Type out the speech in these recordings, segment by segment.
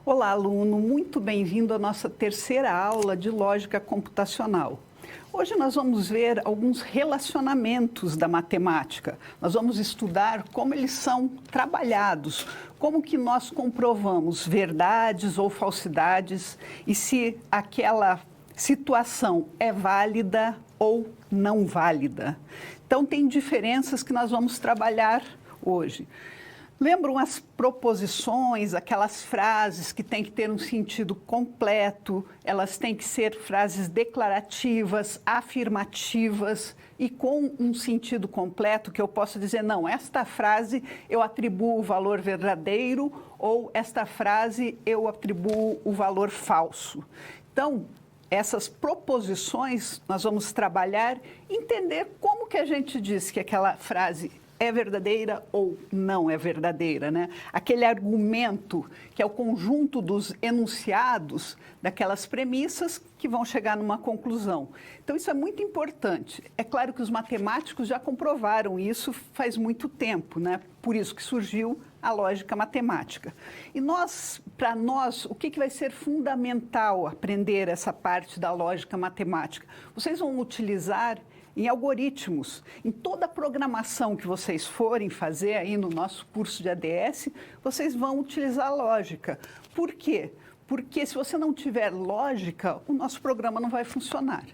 Olá, aluno, muito bem-vindo à nossa terceira aula de lógica computacional. Hoje nós vamos ver alguns relacionamentos da matemática. Nós vamos estudar como eles são trabalhados, como que nós comprovamos verdades ou falsidades e se aquela situação é válida ou não válida. Então, tem diferenças que nós vamos trabalhar hoje. Lembram as proposições, aquelas frases que têm que ter um sentido completo, elas têm que ser frases declarativas, afirmativas e com um sentido completo que eu posso dizer, não, esta frase eu atribuo o valor verdadeiro ou esta frase eu atribuo o valor falso. Então, essas proposições nós vamos trabalhar, entender como que a gente diz que aquela frase é verdadeira ou não é verdadeira, né? Aquele argumento que é o conjunto dos enunciados daquelas premissas que vão chegar numa conclusão. Então, isso é muito importante. É claro que os matemáticos já comprovaram isso faz muito tempo, né? Por isso que surgiu a lógica matemática. E para nós, o que vai ser fundamental aprender essa parte da lógica matemática? Vocês vão utilizar em algoritmos, em toda a programação que vocês forem fazer aí no nosso curso de ADS, vocês vão utilizar lógica. Por quê? Porque se você não tiver lógica, o nosso programa não vai funcionar.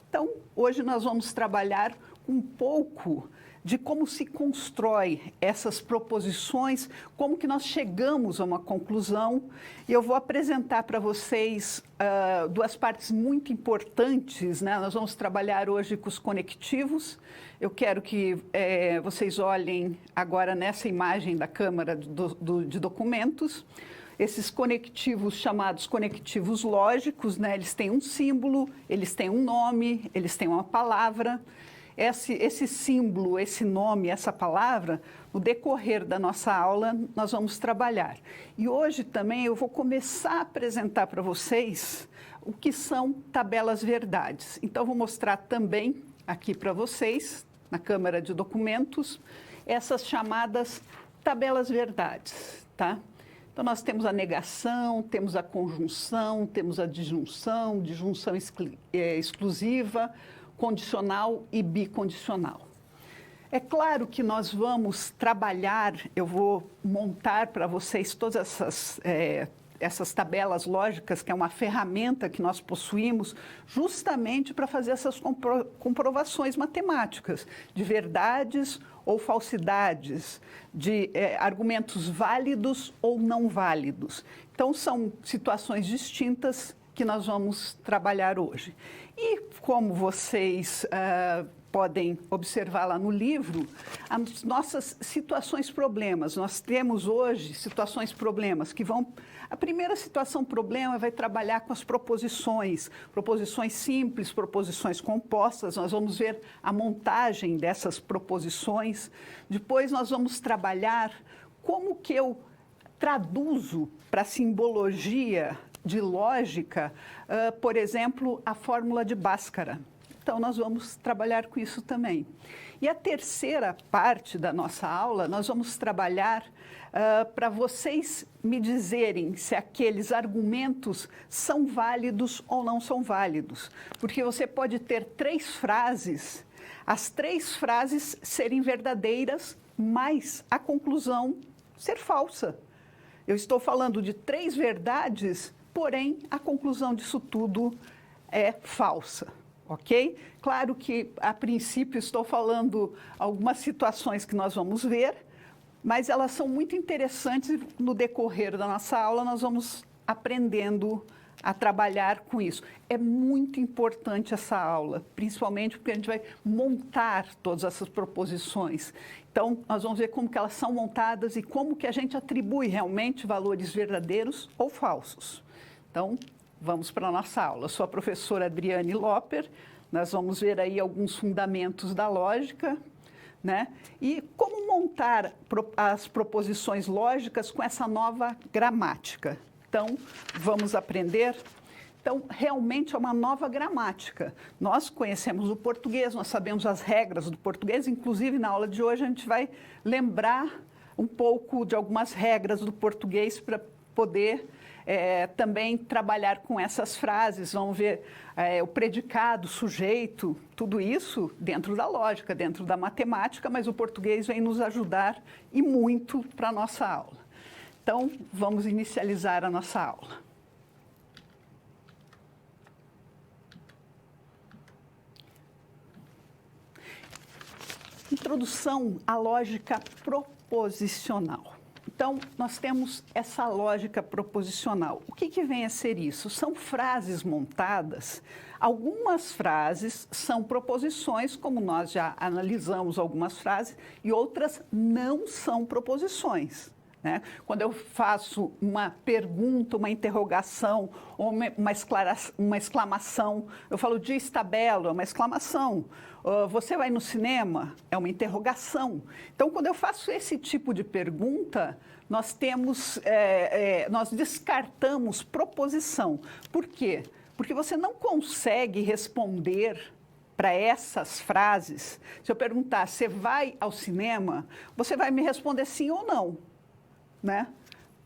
Então, hoje nós vamos trabalhar um pouco de como se constrói essas proposições, como que nós chegamos a uma conclusão. E eu vou apresentar para vocês duas partes muito importantes, né? Nós vamos trabalhar hoje com os conectivos. Eu quero que vocês olhem agora nessa imagem da câmara de documentos. Esses conectivos chamados conectivos lógicos, né? Eles têm um símbolo, eles têm um nome, eles têm uma palavra. Esse símbolo, esse nome, essa palavra, no decorrer da nossa aula, nós vamos trabalhar. E hoje também eu vou começar a apresentar para vocês o que são tabelas verdades. Então, vou mostrar também aqui para vocês, na câmara de documentos, essas chamadas tabelas verdades, tá? Então, nós temos a negação, temos a conjunção, temos a disjunção, disjunção exclusiva, condicional e bicondicional. É claro que nós vamos trabalhar, eu vou montar para vocês todas essas tabelas lógicas, que é uma ferramenta que nós possuímos justamente para fazer essas comprovações matemáticas de verdades ou falsidades, de argumentos válidos ou não válidos. Então, são situações distintas que nós vamos trabalhar hoje. E como vocês podem observar lá no livro, as nossas situações-problemas. Nós temos hoje situações-problemas que vão... A primeira situação-problema vai trabalhar com as proposições simples, proposições compostas. Nós vamos ver a montagem dessas proposições. Depois nós vamos trabalhar como que eu traduzo para a simbologia de lógica, por exemplo, a fórmula de Bhaskara. Então, nós vamos trabalhar com isso também. E a terceira parte da nossa aula, nós vamos trabalhar para vocês me dizerem se aqueles argumentos são válidos ou não são válidos. Porque você pode ter 3 frases, as 3 frases serem verdadeiras, mas a conclusão ser falsa. Eu estou falando de 3 verdades, porém, a conclusão disso tudo é falsa, ok? Claro que, a princípio, estou falando algumas situações que nós vamos ver, mas elas são muito interessantes. No decorrer da nossa aula, nós vamos aprendendo a trabalhar com isso. É muito importante essa aula, principalmente porque a gente vai montar todas essas proposições. Então, nós vamos ver como que elas são montadas e como que a gente atribui realmente valores verdadeiros ou falsos. Então, vamos para a nossa aula. Eu sou a professora Adriane Loper. Nós vamos ver aí alguns fundamentos da lógica, né? E como montar as proposições lógicas com essa nova gramática. Então, vamos aprender. Então, realmente é uma nova gramática. Nós conhecemos o português, nós sabemos as regras do português. Inclusive, na aula de hoje, a gente vai lembrar um pouco de algumas regras do português para poder também trabalhar com essas frases, vamos ver o predicado, o sujeito, tudo isso dentro da lógica, dentro da matemática, mas o português vem nos ajudar e muito para a nossa aula. Então, vamos inicializar a nossa aula. Introdução à lógica proposicional. Então, nós temos essa lógica proposicional. O que vem a ser isso? São frases montadas. Algumas frases são proposições, como nós já analisamos algumas frases, e outras não são proposições. Né? Quando eu faço uma pergunta, uma interrogação ou uma exclamação, eu falo diz tabela, é uma exclamação. Você vai no cinema? É uma interrogação. Então, quando eu faço esse tipo de pergunta, nós descartamos proposição. Por quê? Porque você não consegue responder para essas frases. Se eu perguntar, você vai ao cinema? Você vai me responder sim ou não. Né?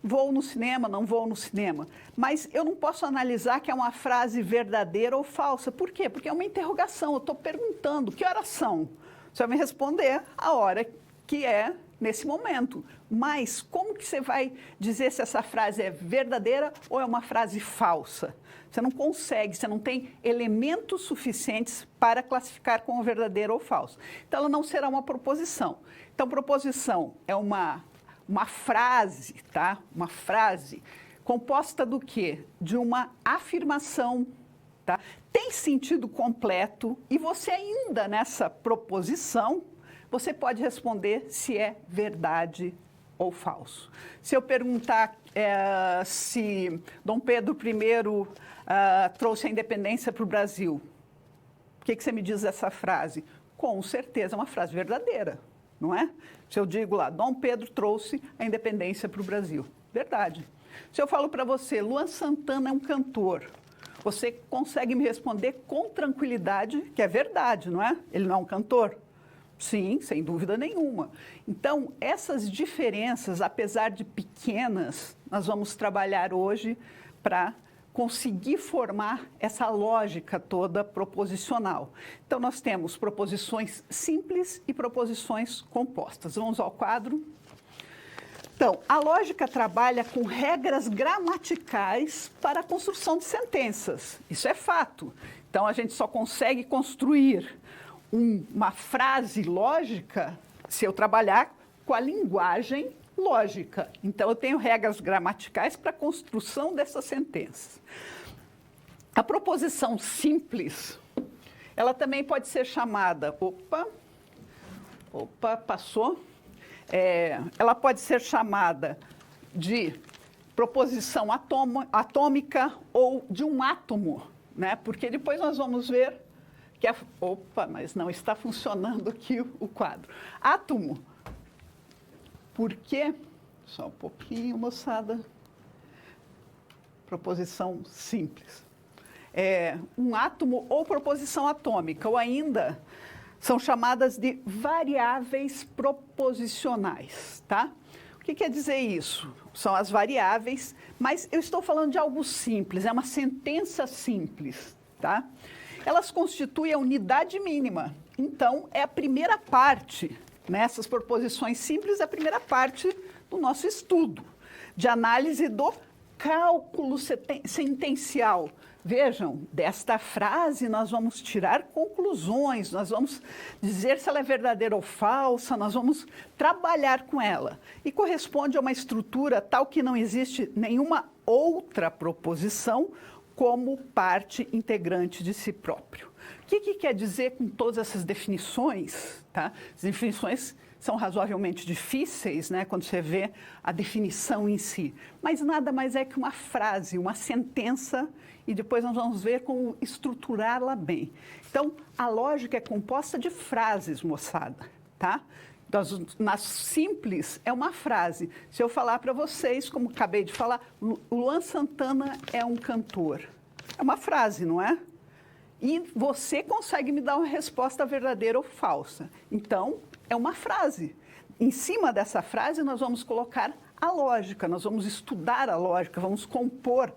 Vou no cinema, não vou no cinema. Mas eu não posso analisar que é uma frase verdadeira ou falsa. Por quê? Porque é uma interrogação. Eu estou perguntando, que horas são? Você vai me responder a hora que é nesse momento. Mas como que você vai dizer se essa frase é verdadeira ou é uma frase falsa? Você não consegue, você não tem elementos suficientes para classificar como verdadeira ou falsa. Então, ela não será uma proposição. Então, proposição é uma frase, tá? Uma frase composta do quê? De uma afirmação, tá? Tem sentido completo e você ainda nessa proposição, você pode responder se é verdade ou falso. Se eu perguntar se Dom Pedro I trouxe a independência para o Brasil, o que você me diz dessa frase? Com certeza é uma frase verdadeira. Não é? Se eu digo lá, Dom Pedro trouxe a independência para o Brasil. Verdade. Se eu falo para você, Luan Santana é um cantor, você consegue me responder com tranquilidade que é verdade, não é? Ele não é um cantor? Sim, sem dúvida nenhuma. Então, essas diferenças, apesar de pequenas, nós vamos trabalhar hoje para conseguir formar essa lógica toda proposicional. Então, nós temos proposições simples e proposições compostas. Vamos ao quadro. Então, a lógica trabalha com regras gramaticais para a construção de sentenças. Isso é fato. Então, a gente só consegue construir uma frase lógica se eu trabalhar com a linguagem lógica. Então, eu tenho regras gramaticais para a construção dessas sentenças. A proposição simples, ela também pode ser chamada... passou. Ela pode ser chamada de proposição atômica ou de um átomo, né? Porque depois nós vamos ver que... mas não está funcionando aqui o quadro. Átomo. Por quê? Só um pouquinho, moçada. Proposição simples. Um átomo ou proposição atômica, ou ainda são chamadas de variáveis proposicionais, tá? O que quer dizer isso? São as variáveis, mas eu estou falando de algo simples, é uma sentença simples, tá? Elas constituem a unidade mínima. Então, é a primeira parte. Nessas proposições simples, a primeira parte do nosso estudo, de análise do cálculo sentencial. Vejam, desta frase nós vamos tirar conclusões, nós vamos dizer se ela é verdadeira ou falsa, nós vamos trabalhar com ela. E corresponde a uma estrutura tal que não existe nenhuma outra proposição como parte integrante de si próprio. O que quer dizer com todas essas definições? Tá? As definições são razoavelmente difíceis, né, quando você vê a definição em si. Mas nada mais é que uma frase, uma sentença, e depois nós vamos ver como estruturá-la bem. Então, a lógica é composta de frases, moçada, tá? Na simples, é uma frase. Se eu falar para vocês, como acabei de falar, Luan Santana é um cantor. É uma frase, não é? E você consegue me dar uma resposta verdadeira ou falsa. Então, é uma frase. Em cima dessa frase, nós vamos colocar a lógica, nós vamos estudar a lógica, vamos compor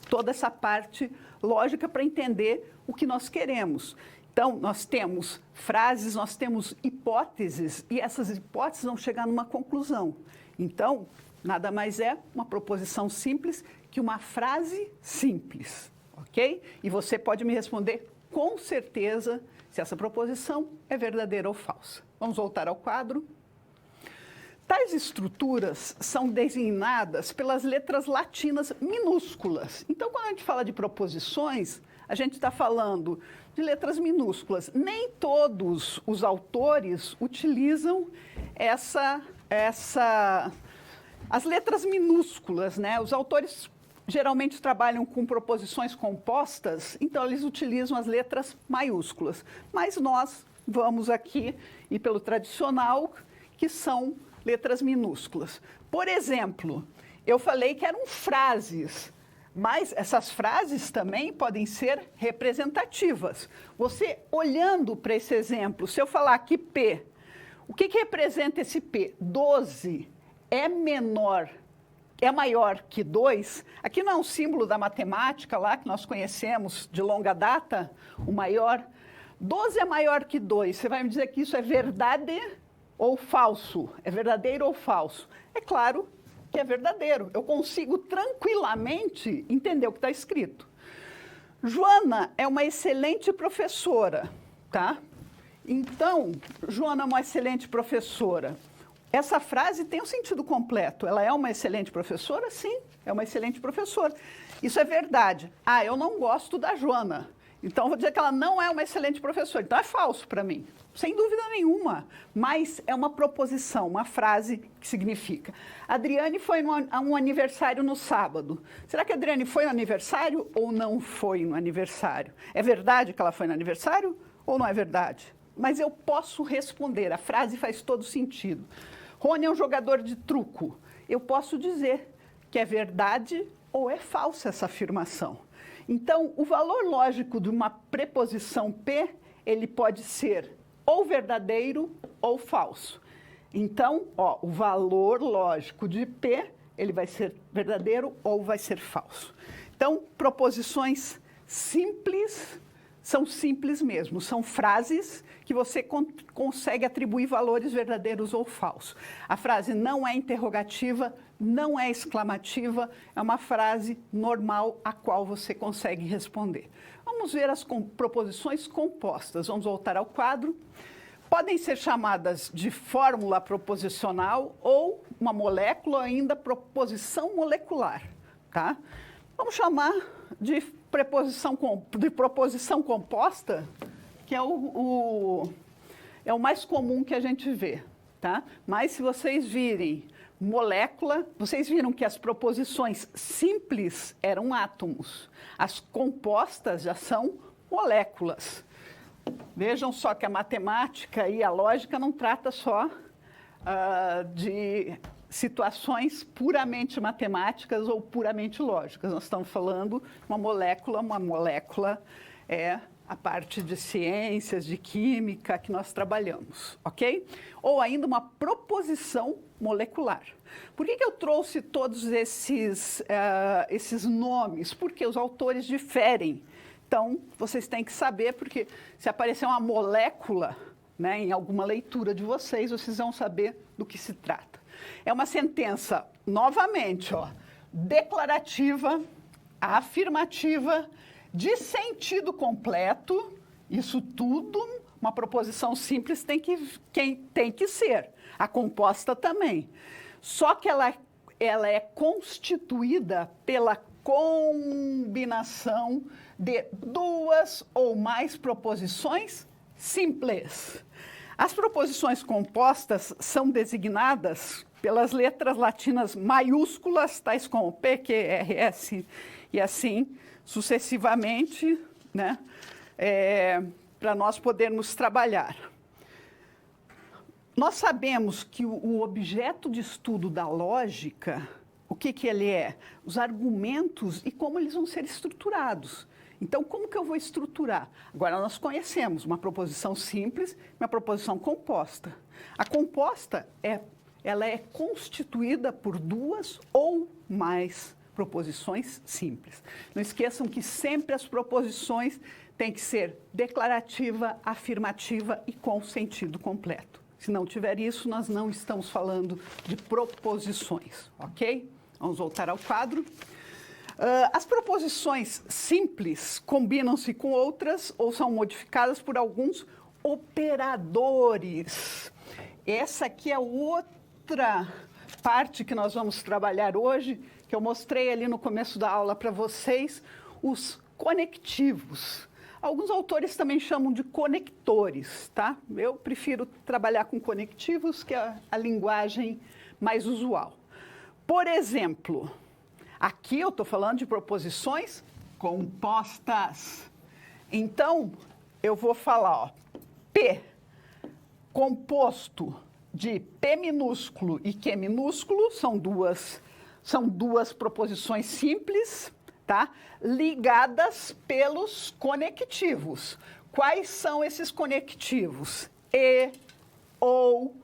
toda essa parte lógica para entender o que nós queremos. Então, nós temos frases, nós temos hipóteses, e essas hipóteses vão chegar numa conclusão. Então, nada mais é uma proposição simples que uma frase simples, ok? E você pode me responder com certeza se essa proposição é verdadeira ou falsa. Vamos voltar ao quadro. Tais estruturas são designadas pelas letras latinas minúsculas. Então, quando a gente fala de proposições, a gente está falando de letras minúsculas. Nem todos os autores utilizam as letras minúsculas, né? Os autores geralmente trabalham com proposições compostas, então eles utilizam as letras maiúsculas. Mas nós vamos aqui ir pelo tradicional, que são letras minúsculas. Por exemplo, eu falei que eram frases, mas essas frases também podem ser representativas. Você, olhando para esse exemplo, se eu falar aqui P, o que representa esse P? 12 é maior que 2. Aqui não é um símbolo da matemática lá, que nós conhecemos de longa data, o maior. 12 é maior que 2. Você vai me dizer que isso é verdade ou falso? É verdadeiro ou falso? É claro que é verdadeiro. Eu consigo tranquilamente entender o que está escrito. Joana é uma excelente professora, tá? Então, Joana é uma excelente professora. Essa frase tem um sentido completo. Ela é uma excelente professora? Sim, é uma excelente professora. Isso é verdade. Ah, eu não gosto da Joana. Então, vou dizer que ela não é uma excelente professora. Então, é falso para mim. Sem dúvida nenhuma. Mas é uma proposição, uma frase que significa. Adriane foi a um aniversário no sábado. Será que a Adriane foi no aniversário ou não foi no aniversário? É verdade que ela foi no aniversário ou não é verdade? Mas eu posso responder. A frase faz todo sentido. Rony é um jogador de truco. Eu posso dizer que é verdade ou é falsa essa afirmação. Então, o valor lógico de uma preposição P, ele pode ser ou verdadeiro ou falso. Então, o valor lógico de P, ele vai ser verdadeiro ou vai ser falso. Então, proposições simples são simples mesmo, são frases que você consegue atribuir valores verdadeiros ou falsos. A frase não é interrogativa, não é exclamativa, é uma frase normal a qual você consegue responder. Vamos ver as proposições compostas. Vamos voltar ao quadro. Podem ser chamadas de fórmula proposicional ou uma molécula, ou ainda proposição molecular, tá? Vamos chamar de proposição composta, que é o mais comum que a gente vê, tá? Mas se vocês virem molécula, vocês viram que as proposições simples eram átomos, as compostas já são moléculas. Vejam só que a matemática e a lógica não trata só de situações puramente matemáticas ou puramente lógicas. Nós estamos falando de uma molécula é a parte de ciências, de química que nós trabalhamos, ok? Ou ainda uma proposição molecular. Por que eu trouxe todos esses nomes? Porque os autores diferem. Então, vocês têm que saber, porque se aparecer uma molécula, né, em alguma leitura de vocês, vocês vão saber do que se trata. É uma sentença, novamente, declarativa, afirmativa, de sentido completo. Isso tudo, uma proposição simples tem que ser. A composta também. Só que ela é constituída pela combinação de duas ou mais proposições simples. As proposições compostas são designadas pelas letras latinas maiúsculas, tais como P, Q, R, S, e assim sucessivamente, né, para nós podermos trabalhar. Nós sabemos que o objeto de estudo da lógica, o que ele é? Os argumentos e como eles vão ser estruturados. Então, como que eu vou estruturar? Agora, nós conhecemos uma proposição simples e uma proposição composta. A composta ela é constituída por duas ou mais proposições simples. Não esqueçam que sempre as proposições têm que ser declarativa, afirmativa e com sentido completo. Se não tiver isso, nós não estamos falando de proposições, ok? Vamos voltar ao quadro. As proposições simples combinam-se com outras ou são modificadas por alguns operadores. Essa aqui é outra parte que nós vamos trabalhar hoje, que eu mostrei ali no começo da aula para vocês, os conectivos. Alguns autores também chamam de conectores, tá? Eu prefiro trabalhar com conectivos, que é a linguagem mais usual. Por exemplo, aqui eu estou falando de proposições compostas. Então, eu vou falar, ó, P composto de P minúsculo e Q minúsculo, são duas proposições simples, tá? Ligadas pelos conectivos. Quais são esses conectivos? E, ou,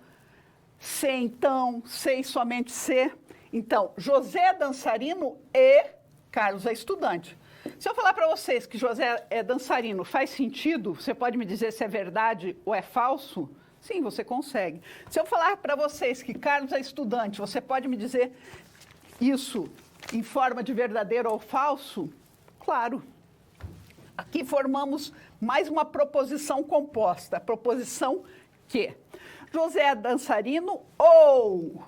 se então, se e somente se. Então, José é dançarino e Carlos é estudante. Se eu falar para vocês que José é dançarino, faz sentido? Você pode me dizer se é verdade ou é falso? Sim, você consegue. Se eu falar para vocês que Carlos é estudante, você pode me dizer isso em forma de verdadeiro ou falso? Claro. Aqui formamos mais uma proposição composta, a proposição que José é dançarino ou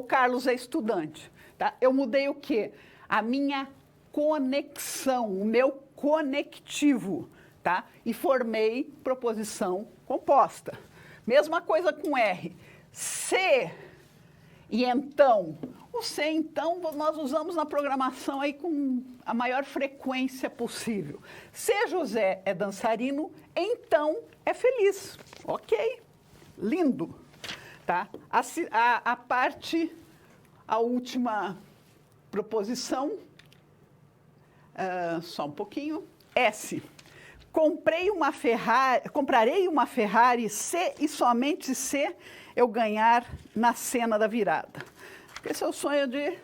Carlos é estudante. Tá? Eu mudei o quê? A minha conexão, o meu conectivo, tá? E formei proposição composta. Mesma coisa com R. Se e então. O se, então, nós usamos na programação aí com a maior frequência possível. Se José é dançarino, então é feliz. Ok, lindo. Tá? A última proposição, só um pouquinho, S. Comprarei uma Ferrari se e somente se eu ganhar na cena da virada. Esse é o sonho de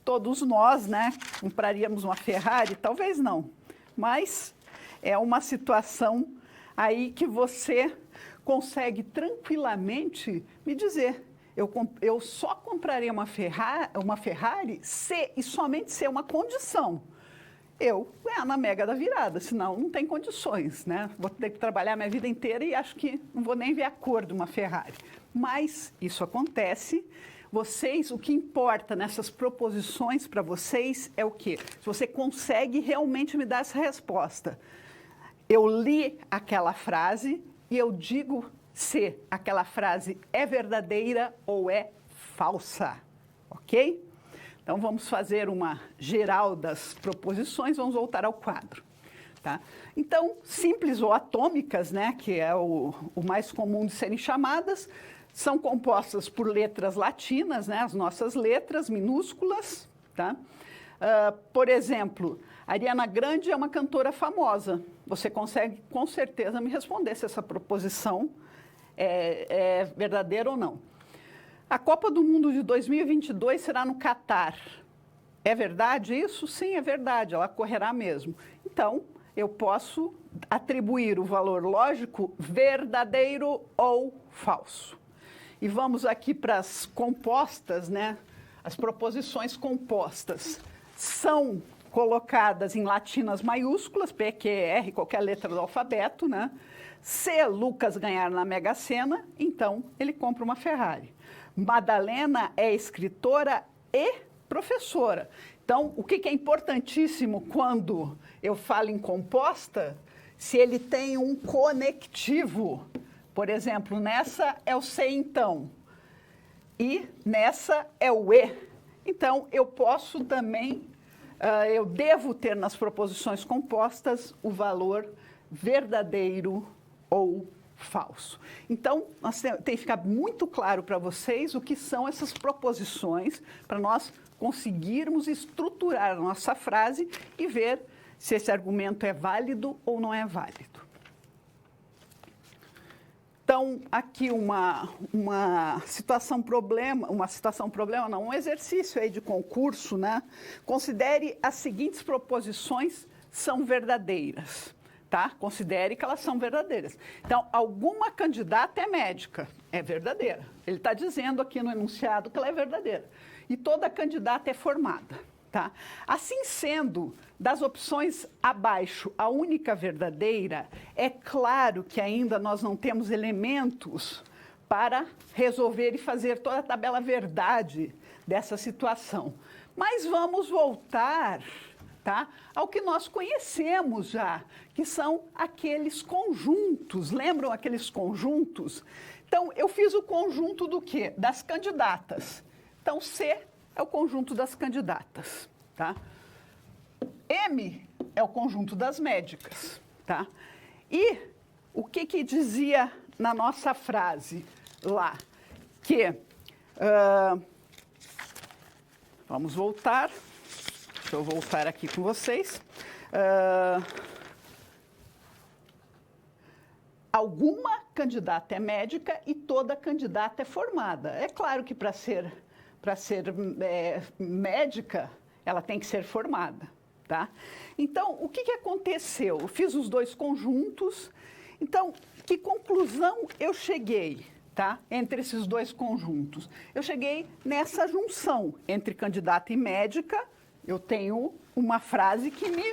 todos nós, né? Compraríamos uma Ferrari? Talvez não, mas é uma situação aí que você consegue tranquilamente me dizer. Eu só compraria uma Ferrari se e somente se é uma condição. Eu ganhar na Mega da Virada, senão não tem condições, né? Vou ter que trabalhar minha vida inteira e acho que não vou nem ver a cor de uma Ferrari. Mas isso acontece. O que importa nessas proposições para vocês é o quê? Se você consegue realmente me dar essa resposta. Eu li aquela frase e eu digo se aquela frase é verdadeira ou é falsa, ok? Então, vamos fazer uma geral das proposições, vamos voltar ao quadro. Tá? Então, simples ou atômicas, né, que é o mais comum de serem chamadas, são compostas por letras latinas, né, as nossas letras minúsculas. Tá? Por exemplo, Ariana Grande é uma cantora famosa. Você consegue, com certeza, me responder se essa proposição é verdadeira ou não. A Copa do Mundo de 2022 será no Catar. É verdade isso? Sim, é verdade, ela ocorrerá mesmo. Então, eu posso atribuir o valor lógico verdadeiro ou falso. E vamos aqui para as compostas, né? As proposições compostas são colocadas em latinas maiúsculas, P, Q, R, qualquer letra do alfabeto, né? Se Lucas ganhar na Mega Sena, então ele compra uma Ferrari. Madalena é escritora e professora. Então, o que é importantíssimo quando eu falo em composta? Se ele tem um conectivo. Por exemplo, nessa é o se então. E nessa é o e. Então, eu posso também, eu devo ter nas proposições compostas o valor verdadeiro ou falso. Então, tem que ficar muito claro para vocês o que são essas proposições, para nós conseguirmos estruturar a nossa frase e ver se esse argumento é válido ou não é válido. Então, aqui uma situação problema, não, um exercício aí de concurso, né? Considere as seguintes proposições são verdadeiras, tá? Considere que elas são verdadeiras. Então, alguma candidata é médica, é verdadeira. Ele está dizendo aqui no enunciado que ela é verdadeira. E toda candidata é formada, tá? Assim sendo, das opções abaixo, a única verdadeira, é claro que ainda nós não temos elementos para resolver e fazer toda a tabela verdade dessa situação. Mas vamos voltar, tá, ao que nós conhecemos já, que são aqueles conjuntos. Lembram aqueles conjuntos? Então, eu fiz o conjunto do quê? Das candidatas. Então, C é o conjunto das candidatas, tá? M é o conjunto das médicas, tá? E o que dizia na nossa frase lá? Que, vamos voltar, deixa eu voltar aqui com vocês. Alguma candidata é médica e toda candidata é formada. É claro que para ser médica, ela tem que ser formada. Tá? Então, o que aconteceu? Eu fiz os dois conjuntos. Então, que conclusão eu cheguei, tá? Entre esses dois conjuntos? Eu cheguei nessa junção entre candidata e médica. Eu tenho uma frase que me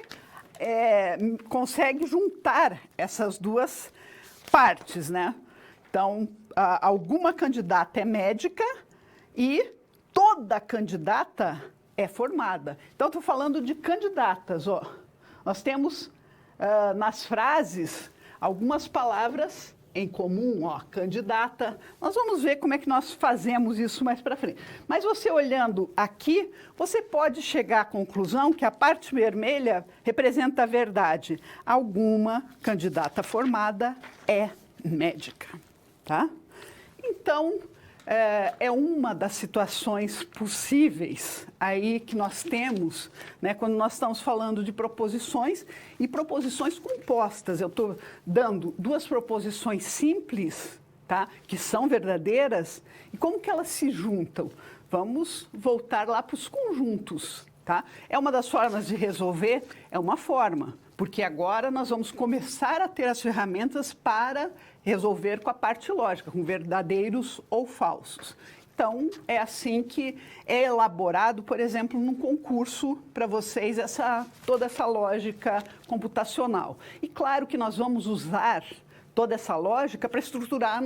consegue juntar essas duas partes, né? Então, alguma candidata é médica e toda candidata é formada. Então, estou falando de candidatas. Ó. Nós temos nas frases algumas palavras em comum, ó, candidata. Nós vamos ver como é que nós fazemos isso mais para frente. Mas você olhando aqui, você pode chegar à conclusão que a parte vermelha representa a verdade. Alguma candidata formada é médica, tá? Então, é uma das situações possíveis aí que nós temos, né, quando nós estamos falando de proposições e proposições compostas. Eu estou dando duas proposições simples, tá, que são verdadeiras, e como que elas se juntam? Vamos voltar lá para os conjuntos. Tá? É uma das formas de resolver, é uma forma, porque agora nós vamos começar a ter as ferramentas para resolver com a parte lógica, com verdadeiros ou falsos. Então, é assim que é elaborado, por exemplo, num concurso para vocês, toda essa lógica computacional. E claro que nós vamos usar toda essa lógica para estruturar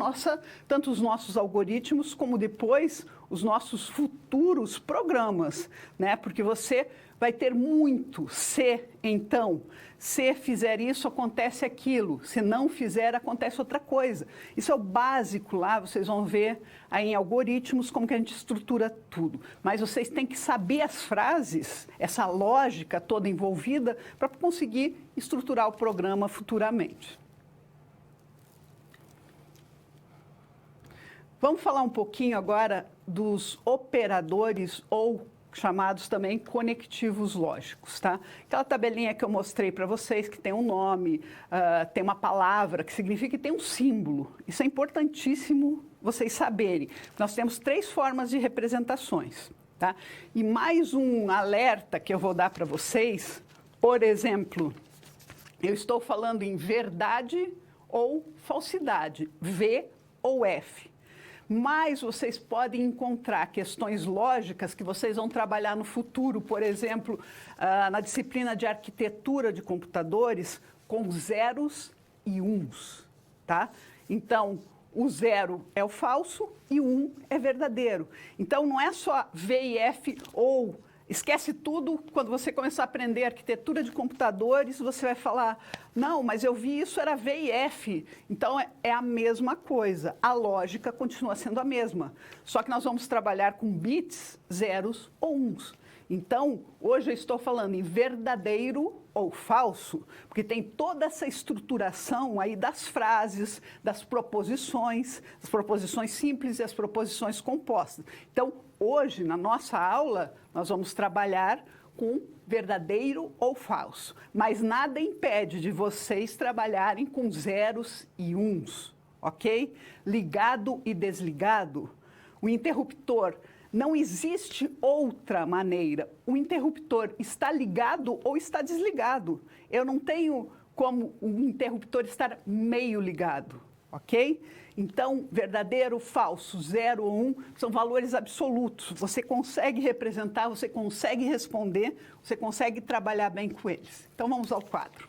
tanto os nossos algoritmos, como depois os nossos futuros programas, né? Porque você vai ter muito se, então. Se fizer isso, acontece aquilo. Se não fizer, acontece outra coisa. Isso é o básico lá, vocês vão ver aí em algoritmos como que a gente estrutura tudo. Mas vocês têm que saber as frases, essa lógica toda envolvida, para conseguir estruturar o programa futuramente. Vamos falar um pouquinho agora dos operadores ou chamados também conectivos lógicos, tá? Aquela tabelinha que eu mostrei para vocês, que tem um nome, tem uma palavra, que significa que tem um símbolo. Isso é importantíssimo vocês saberem. Nós temos 3 formas de representações, tá? E mais um alerta que eu vou dar para vocês, por exemplo, eu estou falando em verdade ou falsidade, V ou F. Mas vocês podem encontrar questões lógicas que vocês vão trabalhar no futuro, por exemplo, na disciplina de arquitetura de computadores, com zeros e uns, tá? Então, o 0 é o falso e o 1 é verdadeiro. Então, não é só V e F ou... Esquece tudo, quando você começar a aprender arquitetura de computadores, você vai falar, não, mas eu vi isso, era V e F. Então, é a mesma coisa. A lógica continua sendo a mesma. Só que nós vamos trabalhar com bits, zeros ou uns. Então, hoje eu estou falando em verdadeiro ou falso, porque tem toda essa estruturação aí das frases, das proposições, as proposições simples e as proposições compostas. Então, hoje, na nossa aula, nós vamos trabalhar com verdadeiro ou falso, mas nada impede de vocês trabalharem com zeros e uns, ok? Ligado e desligado. O interruptor, não existe outra maneira. O interruptor está ligado ou está desligado. Eu não tenho como o interruptor estar meio ligado, ok? Então, verdadeiro, falso, 0 ou 1 são valores absolutos. Você consegue representar, você consegue responder, você consegue trabalhar bem com eles. Então, vamos ao quadro.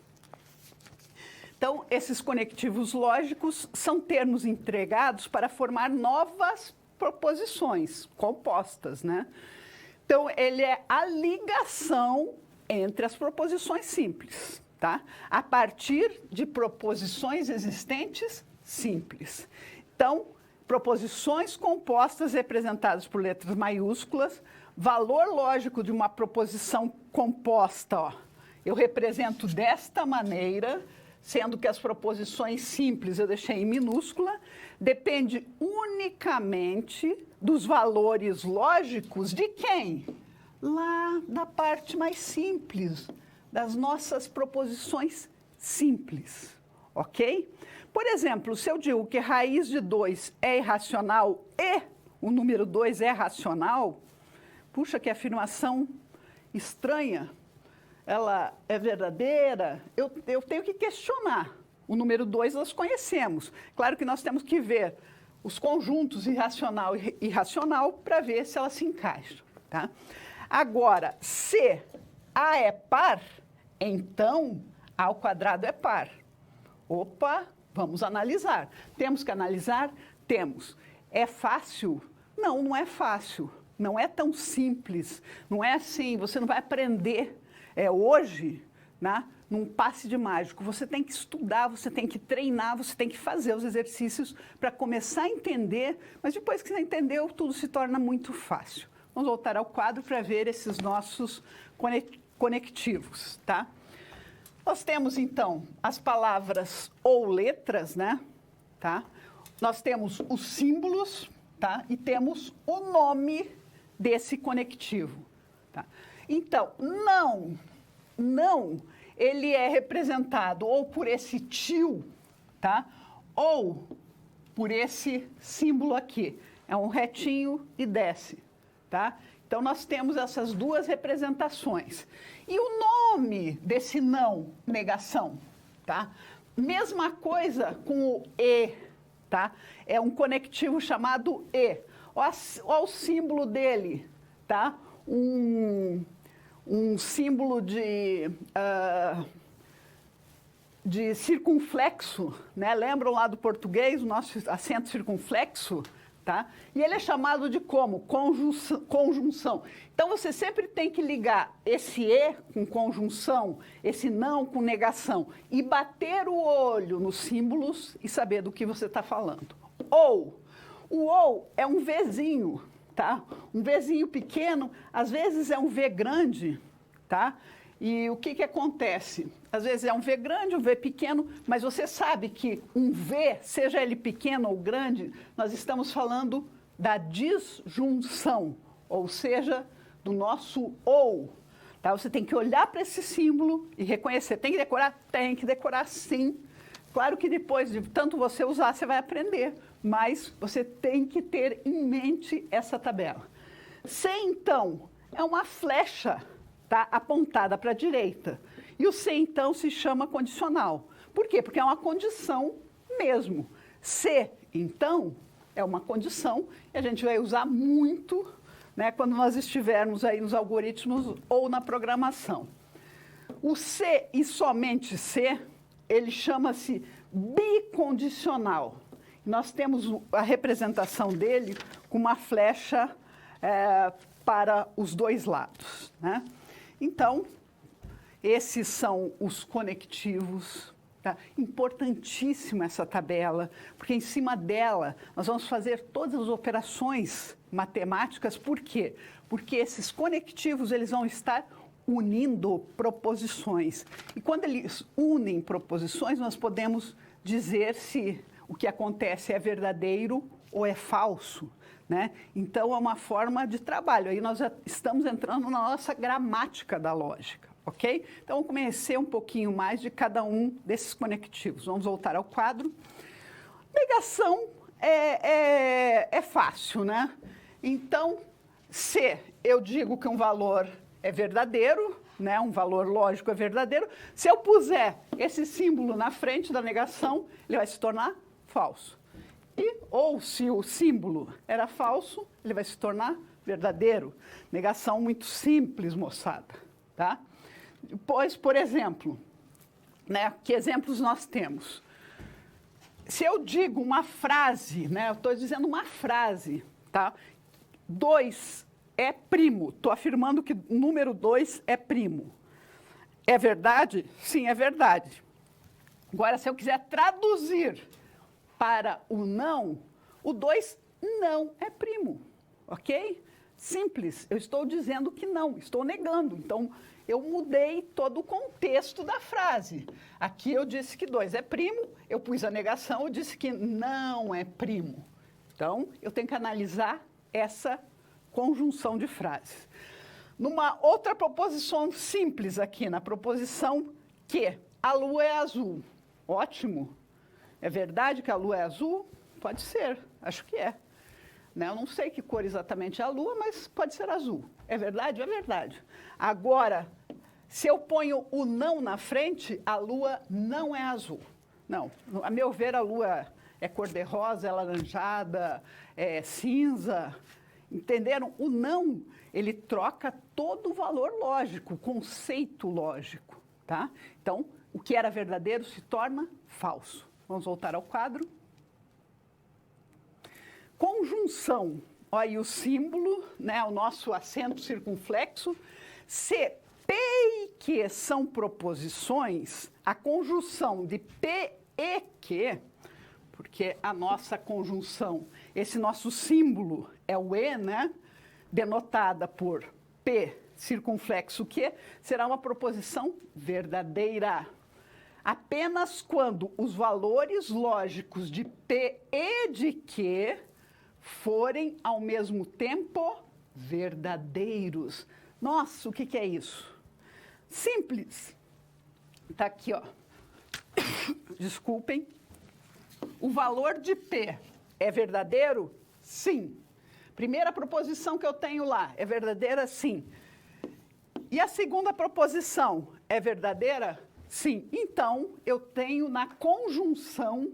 Então, esses conectivos lógicos são termos empregados para formar novas proposições compostas, né? Então, ele é a ligação entre as proposições simples, tá? A partir de proposições existentes simples. Então, proposições compostas representadas por letras maiúsculas, valor lógico de uma proposição composta, ó, eu represento desta maneira, sendo que as proposições simples eu deixei em minúscula, depende unicamente dos valores lógicos de quem? Lá da parte mais simples, das nossas proposições simples, ok? Por exemplo, se eu digo que raiz de 2 é irracional e o número 2 é racional, puxa, que afirmação estranha. Ela é verdadeira? Eu tenho que questionar. O número 2 nós conhecemos. Claro que nós temos que ver os conjuntos irracional e irracional para ver se elas se encaixam, tá? Agora, se A é par, então A ao quadrado é par. Opa, vamos analisar. Temos que analisar? Temos. É fácil? Não, não é fácil. Não é tão simples. Não é assim, você não vai aprender hoje, né, num passe de mágico. Você tem que estudar, você tem que treinar, você tem que fazer os exercícios para começar a entender, mas depois que você entendeu, tudo se torna muito fácil. Vamos voltar ao quadro para ver esses nossos conectivos, tá? Nós temos, então, as palavras ou letras, né? Tá? Nós temos os símbolos, tá? E temos o nome desse conectivo, tá? Então, não, ele é representado ou por esse tio, tá? Ou por esse símbolo aqui. É um retinho e desce, tá? Então, nós temos essas duas representações. E o nome desse não, negação, tá? Mesma coisa com o e, tá? É um conectivo chamado e. Olha o símbolo dele, tá? Um símbolo de circunflexo, né? Lembram lá do português, o nosso acento circunflexo? Tá? E ele é chamado de como? Conjunção. Então, você sempre tem que ligar esse e com conjunção, esse não com negação, e bater o olho nos símbolos e saber do que você está falando. Ou, o ou é um Vzinho, tá? Um Vzinho pequeno, às vezes é um V grande, tá? E o que acontece? Às vezes é um V grande, um V pequeno, mas você sabe que um V, seja ele pequeno ou grande, nós estamos falando da disjunção, ou seja, do nosso ou. Tá? Você tem que olhar para esse símbolo e reconhecer. Tem que decorar? Tem que decorar, sim. Claro que depois de tanto você usar, você vai aprender, mas você tem que ter em mente essa tabela. Se, então, é uma flecha, tá, apontada para a direita. E o se, então, se chama condicional. Por quê? Porque é uma condição mesmo. Se, então, é uma condição e a gente vai usar muito, né, quando nós estivermos aí nos algoritmos ou na programação. O se e somente se, ele chama-se bicondicional. Nós temos a representação dele com uma flecha para os dois lados, né? Então, esses são os conectivos, tá? Importantíssima essa tabela, porque em cima dela nós vamos fazer todas as operações matemáticas. Por quê? Porque esses conectivos eles vão estar unindo proposições. E quando eles unem proposições, nós podemos dizer se o que acontece é verdadeiro ou é falso, né? Então, é uma forma de trabalho. Aí nós já estamos entrando na nossa gramática da lógica, ok? Então, vamos conhecer um pouquinho mais de cada um desses conectivos. Vamos voltar ao quadro. Negação é fácil, né? Então, se eu digo que um valor é verdadeiro, né, um valor lógico é verdadeiro, se eu puser esse símbolo na frente da negação, ele vai se tornar falso. Ou se o símbolo era falso, ele vai se tornar verdadeiro. Negação muito simples, moçada. Tá? Pois, por exemplo, né, que exemplos nós temos? Se eu digo uma frase, né, eu estou dizendo uma frase, tá? 2 é primo. Estou afirmando que o número 2 é primo. É verdade? Sim, é verdade. Agora, se eu quiser traduzir para o não, o 2 não é primo, ok? Simples, eu estou dizendo que não, estou negando. Então, eu mudei todo o contexto da frase. Aqui eu disse que 2 é primo, eu pus a negação, eu disse que não é primo. Então, eu tenho que analisar essa conjunção de frases. Numa outra proposição simples aqui, na proposição que a lua é azul. Ótimo. É verdade que a lua é azul? Pode ser, acho que é. Né? Eu não sei que cor exatamente é a lua, mas pode ser azul. É verdade? É verdade. Agora, se eu ponho o não na frente, a lua não é azul. Não, a meu ver, a lua é cor-de-rosa, é laranjada, é cinza. Entenderam? O não, ele troca todo o valor lógico, o conceito lógico. Tá? Então, o que era verdadeiro se torna falso. Vamos voltar ao quadro. Conjunção. Olha aí o símbolo, né, o nosso acento circunflexo. Se P e Q são proposições, a conjunção de P e Q, porque a nossa conjunção, esse nosso símbolo é o E, né, denotada por P circunflexo Q, será uma proposição verdadeira. Apenas quando os valores lógicos de P e de Q forem, ao mesmo tempo, verdadeiros. Nossa, o que é isso? Simples. Está aqui, ó. Desculpem. O valor de P é verdadeiro? Sim. Primeira proposição que eu tenho lá, é verdadeira? Sim. E a segunda proposição, é verdadeira? Sim. Então, eu tenho na conjunção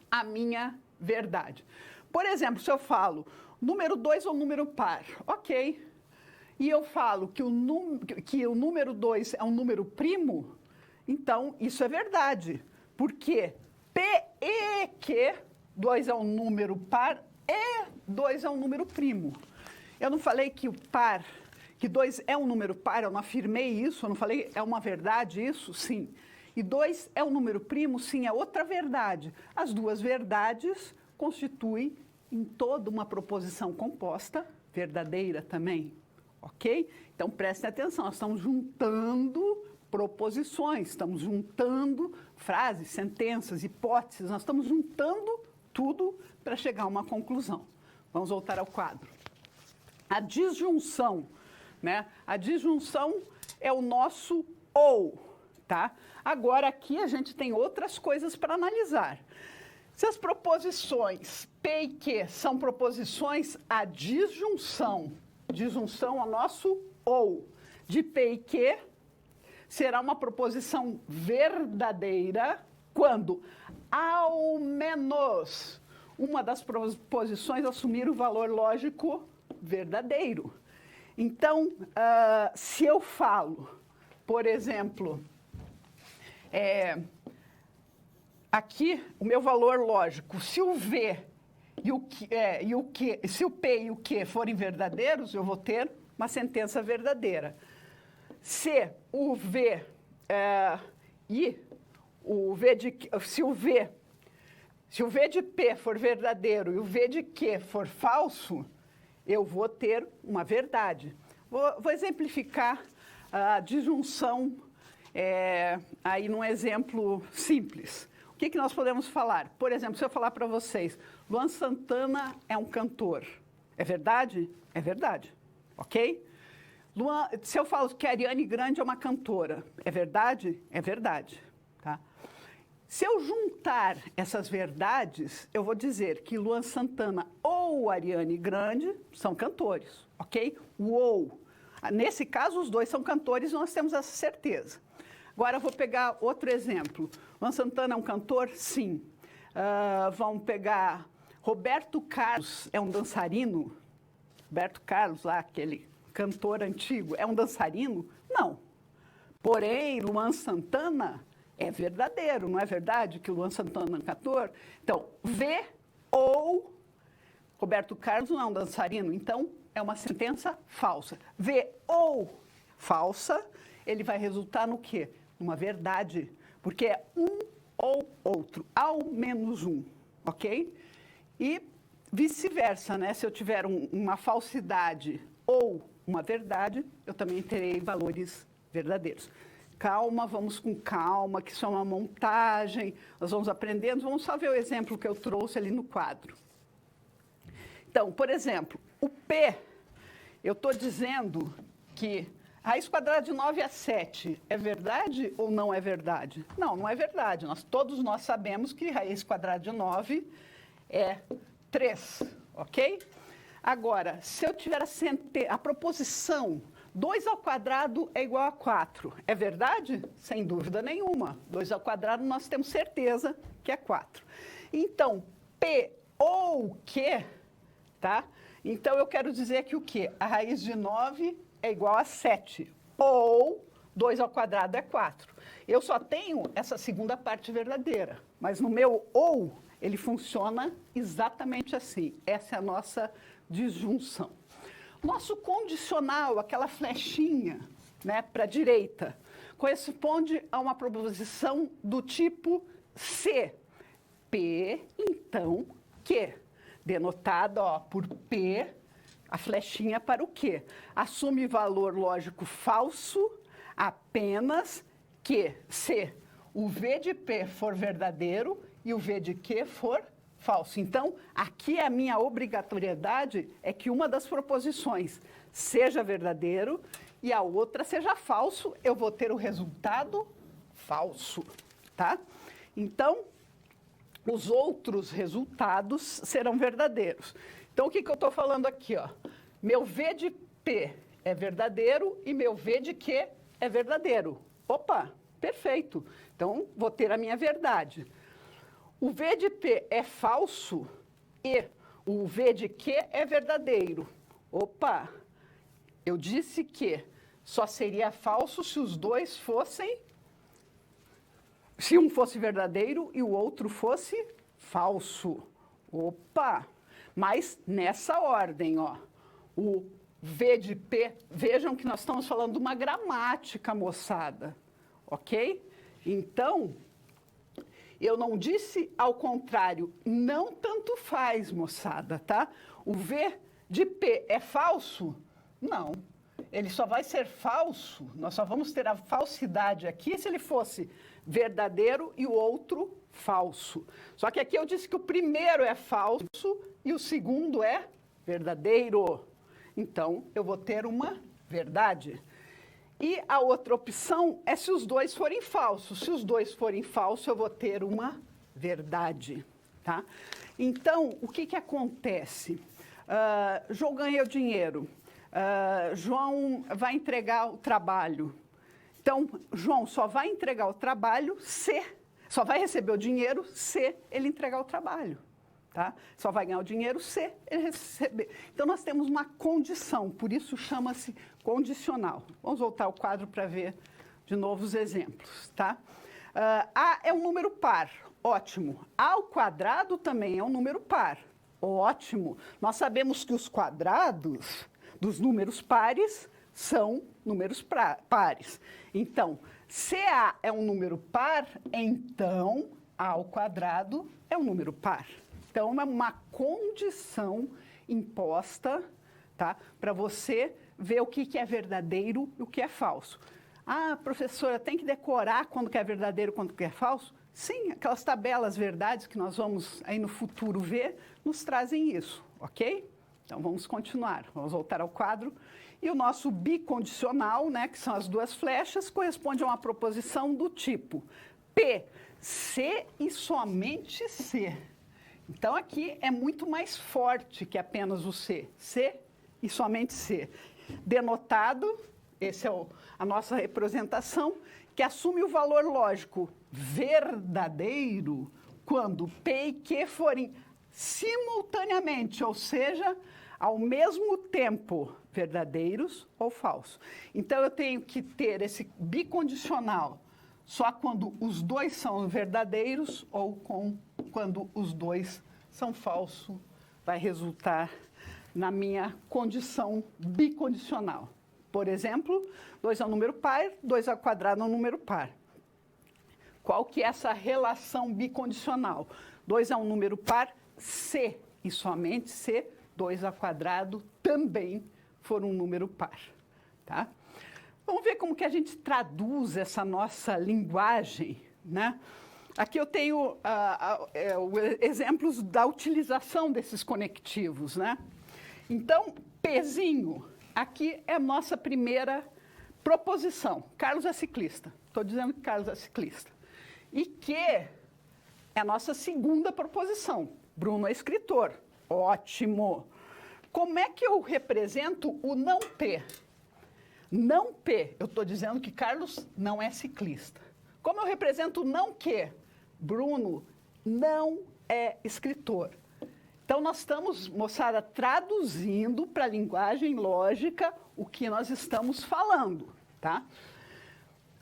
a minha verdade. Por exemplo, se eu falo número 2 ou número par, ok. E eu falo que o número 2 é um número primo, então isso é verdade. Porque P e Q, 2 é um número par e 2 é um número primo. Eu não falei que o par, que 2 é um número par, eu não afirmei isso, eu não falei é uma verdade isso? Sim. E 2 é um número primo? Sim, é outra verdade. As duas verdades constituem em toda uma proposição composta, verdadeira também, ok? Então, prestem atenção, nós estamos juntando proposições, estamos juntando frases, sentenças, hipóteses, nós estamos juntando tudo para chegar a uma conclusão. Vamos voltar ao quadro. A disjunção, né? A disjunção é o nosso ou, tá? Agora, aqui a gente tem outras coisas para analisar. Se as proposições P e Q são proposições, a disjunção é o nosso ou de P e Q será uma proposição verdadeira quando, ao menos, uma das proposições assumir o valor lógico verdadeiro. Então, se eu falo, por exemplo, aqui, o meu valor lógico, se o V e o Q, se o P e o Q forem verdadeiros, eu vou ter uma sentença verdadeira. Se o V se o V de P for verdadeiro e o V de Q for falso, eu vou ter uma verdade. Vou exemplificar a disjunção aí num exemplo simples. O que nós podemos falar? Por exemplo, se eu falar para vocês, Luan Santana é um cantor. É verdade? É verdade. Ok? Se eu falo que a Ariane Grande é uma cantora, é verdade? É verdade. Tá? Se eu juntar essas verdades, eu vou dizer que Luan Santana ou Ariane Grande são cantores, ok? Uou! Nesse caso, os dois são cantores, nós temos essa certeza. Agora, eu vou pegar outro exemplo. Luan Santana é um cantor? Sim. Vamos pegar Roberto Carlos, é um dançarino? Roberto Carlos, lá, aquele cantor antigo, é um dançarino? Não. Porém, Luan Santana é verdadeiro, não é verdade que o Luan Santana é um cantor? Então, ou Roberto Carlos não é um dançarino, então é uma sentença falsa. Ou falsa, ele vai resultar no quê? Numa verdade, porque é um ou outro, ao menos um, ok? E vice-versa, né? Se eu tiver uma falsidade ou uma verdade, eu também terei valores verdadeiros. Calma, vamos com calma, que isso é uma montagem, nós vamos aprendendo, vamos só ver o exemplo que eu trouxe ali no quadro. Então, por exemplo, o P, eu estou dizendo que raiz quadrada de 9 é 7. É verdade ou não é verdade? Não, não é verdade. Todos nós sabemos que raiz quadrada de 9 é 3, ok? Agora, se eu tiver a proposição 2 ao quadrado é igual a 4, é verdade? Sem dúvida nenhuma. 2 ao quadrado nós temos certeza que é 4. Então, P ou Q, tá? Então, eu quero dizer que o quê? A raiz de 9 é igual a 7, ou 2 ao quadrado é 4. Eu só tenho essa segunda parte verdadeira, mas no meu ou, ele funciona exatamente assim. Essa é a nossa disjunção. Nosso condicional, aquela flechinha, né, para a direita, corresponde a uma proposição do tipo se. P, então, Q. Denotada por P, a flechinha para o quê? Assume valor lógico falso apenas que se o V de P for verdadeiro e o V de Q for falso. Então, aqui a minha obrigatoriedade é que uma das proposições seja verdadeiro e a outra seja falso. Eu vou ter o resultado falso, tá? Então, os outros resultados serão verdadeiros. Então, o que eu estou falando aqui? Ó? Meu V de P é verdadeiro e meu V de Q é verdadeiro. Opa, perfeito. Então, vou ter a minha verdade. O V de P é falso e o V de Q é verdadeiro. Opa, eu disse que só seria falso se os dois fossem... Se um fosse verdadeiro e o outro fosse falso. Opa, mas nessa ordem, ó. O V de P, vejam que nós estamos falando de uma gramática, moçada, ok? Então... Eu não disse ao contrário, não tanto faz, moçada, tá? O V de P é falso? Não, ele só vai ser falso, nós só vamos ter a falsidade aqui se ele fosse verdadeiro e o outro falso. Só que aqui eu disse que o primeiro é falso e o segundo é verdadeiro. Então, eu vou ter uma verdade. E a outra opção é se os dois forem falsos. Se os dois forem falsos, eu vou ter uma verdade, tá? Então, o que acontece? João ganhou dinheiro. João vai entregar o trabalho. Então, João só vai entregar o trabalho só vai receber o dinheiro se ele entregar o trabalho. Tá? Só vai ganhar o dinheiro se ele receber. Então, nós temos uma condição, por isso chama-se condicional. Vamos voltar ao quadro para ver de novo os exemplos. Tá? A é um número par, ótimo. A ao quadrado também é um número par, ótimo. Nós sabemos que os quadrados dos números pares são números pares. Então, se A é um número par, então A ao quadrado é um número par. Então, é uma condição imposta, tá, para você ver o que é verdadeiro e o que é falso. Ah, professora, tem que decorar quando que é verdadeiro e quando que é falso? Sim, aquelas tabelas verdades que nós vamos aí no futuro ver, nos trazem isso, ok? Então, vamos continuar. Vamos voltar ao quadro. E o nosso bicondicional, né, que são as duas flechas, corresponde a uma proposição do tipo P, se e somente se. Então, aqui é muito mais forte que apenas o se e somente se. Denotado, essa é a nossa representação, que assume o valor lógico verdadeiro quando P e Q forem simultaneamente, ou seja, ao mesmo tempo, verdadeiros ou falsos. Então, eu tenho que ter esse bicondicional só quando os dois são verdadeiros ou quando os dois são falsos, vai resultar na minha condição bicondicional. Por exemplo, 2 é um número par, 2 ao quadrado é um número par. Qual que é essa relação bicondicional? 2 é um número par se e somente se 2 ao quadrado também for um número par. Tá? Vamos ver como que a gente traduz essa nossa linguagem, né? Aqui eu tenho exemplos da utilização desses conectivos, né? Então, Pzinho, aqui é a nossa primeira proposição. Carlos é ciclista. Estou dizendo que Carlos é ciclista. E que é a nossa segunda proposição. Bruno é escritor. Ótimo. Como é que eu represento o não P? Não P, eu estou dizendo que Carlos não é ciclista. Como eu represento o não Q? Bruno não é escritor. Então, nós estamos, moçada, traduzindo para a linguagem lógica o que nós estamos falando, tá?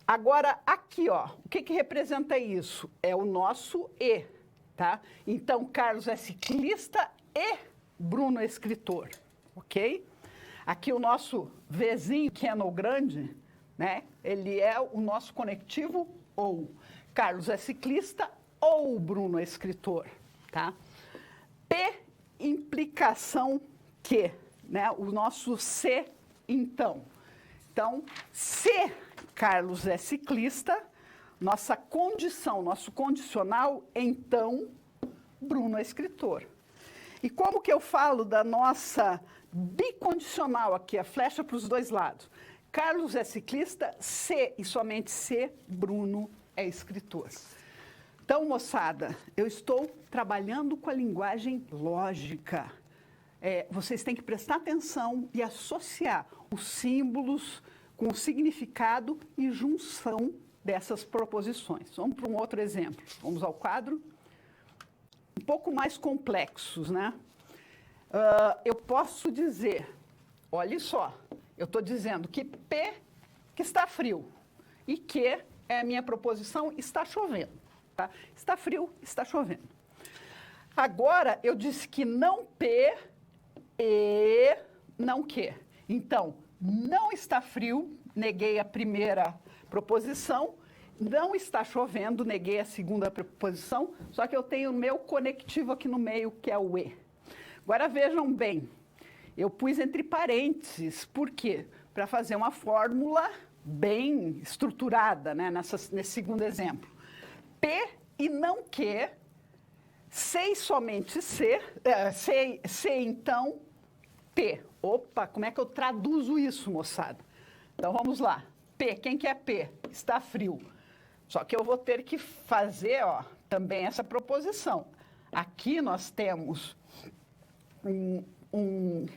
Agora, aqui, ó, o que representa isso? É o nosso E, tá? Então, Carlos é ciclista e Bruno é escritor, ok? Aqui o nosso Vzinho, pequeno ou grande, né? Ele é o nosso conectivo ou. Carlos é ciclista ou Bruno é escritor, tá? P, implicação que, né? O nosso se, então. Então, se Carlos é ciclista, nossa condição, nosso condicional, então, Bruno é escritor. E como que eu falo da nossa bicondicional aqui, a flecha para os dois lados? Carlos é ciclista, se e somente se, Bruno é escritor. Então, moçada, eu estou trabalhando com a linguagem lógica. Vocês têm que prestar atenção e associar os símbolos com o significado e junção dessas proposições. Vamos para um outro exemplo. Vamos ao quadro. Um pouco mais complexos, né? Eu posso dizer, olha só, eu estou dizendo que P, que está frio, e que é a minha proposição, está chovendo. Tá? Está frio, está chovendo. Agora, eu disse que não P e não Q. Então, não está frio, neguei a primeira proposição, não está chovendo, neguei a segunda proposição, só que eu tenho o meu conectivo aqui no meio, que é o E. Agora, vejam bem, eu pus entre parênteses, por quê? Para fazer uma fórmula bem estruturada, né, nesse segundo exemplo. P e não Q, se e somente se, então, P. Opa, como é que eu traduzo isso, moçada? Então, vamos lá. P, quem que é P? Está frio. Só que eu vou ter que fazer, ó, também essa proposição. Aqui nós temos um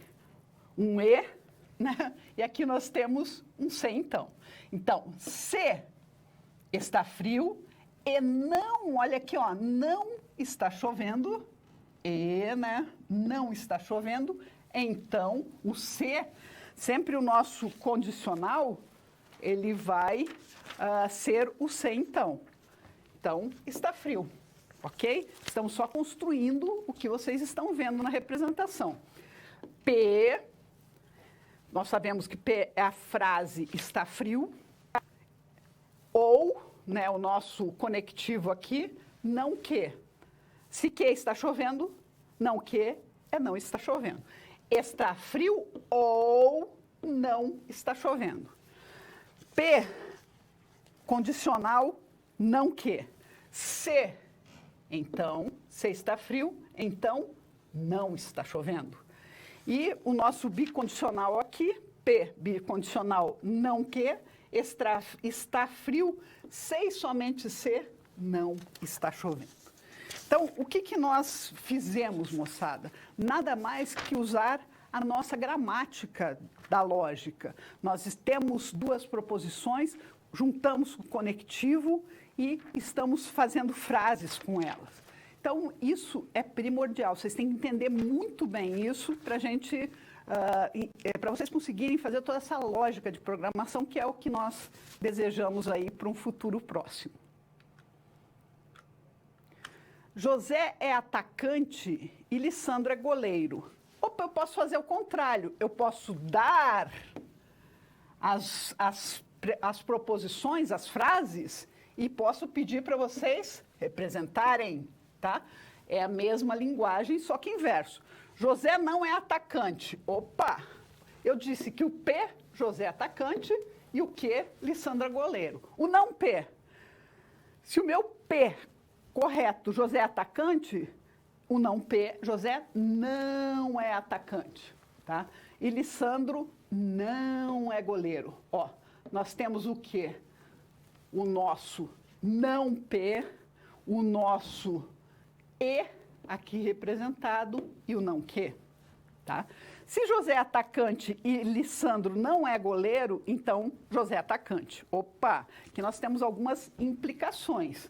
E, né? E aqui nós temos um C, então. Então, se está frio e não, olha aqui, ó, não está chovendo, e, né, não está chovendo, então, o C, sempre o nosso condicional, ele vai ser o C, então. Então, está frio, ok? Estamos só construindo o que vocês estão vendo na representação. P, nós sabemos que P é a frase está frio, ou, né, o nosso conectivo aqui, não que. Se que está chovendo, não que é não está chovendo. Está frio ou não está chovendo. P, condicional, não que. Se, então, se está frio, então não está chovendo. E o nosso bicondicional aqui, P, bicondicional, não que, está frio, se e somente se, não está chovendo. Então, o que nós fizemos, moçada? Nada mais que usar a nossa gramática da lógica. Nós temos duas proposições, juntamos o conectivo e estamos fazendo frases com elas. Então, isso é primordial. Vocês têm que entender muito bem isso para para vocês conseguirem fazer toda essa lógica de programação, que é o que nós desejamos aí para um futuro próximo. José é atacante e Lissandro é goleiro. Opa, eu posso fazer o contrário. Eu posso dar as proposições, as frases, e posso pedir para vocês representarem, tá? É a mesma linguagem, só que inverso. José não é atacante. Opa! Eu disse que o P, José é atacante, e o Q, Lissandro é goleiro. O não P. Se o meu P correto, José é atacante, o não P, José não é atacante, tá? E Lissandro não é goleiro. Ó, nós temos o quê? O nosso não P, o nosso E, aqui representado, e o não Q, tá? Se José é atacante e Lissandro não é goleiro, então José é atacante. Opa, que nós temos algumas implicações.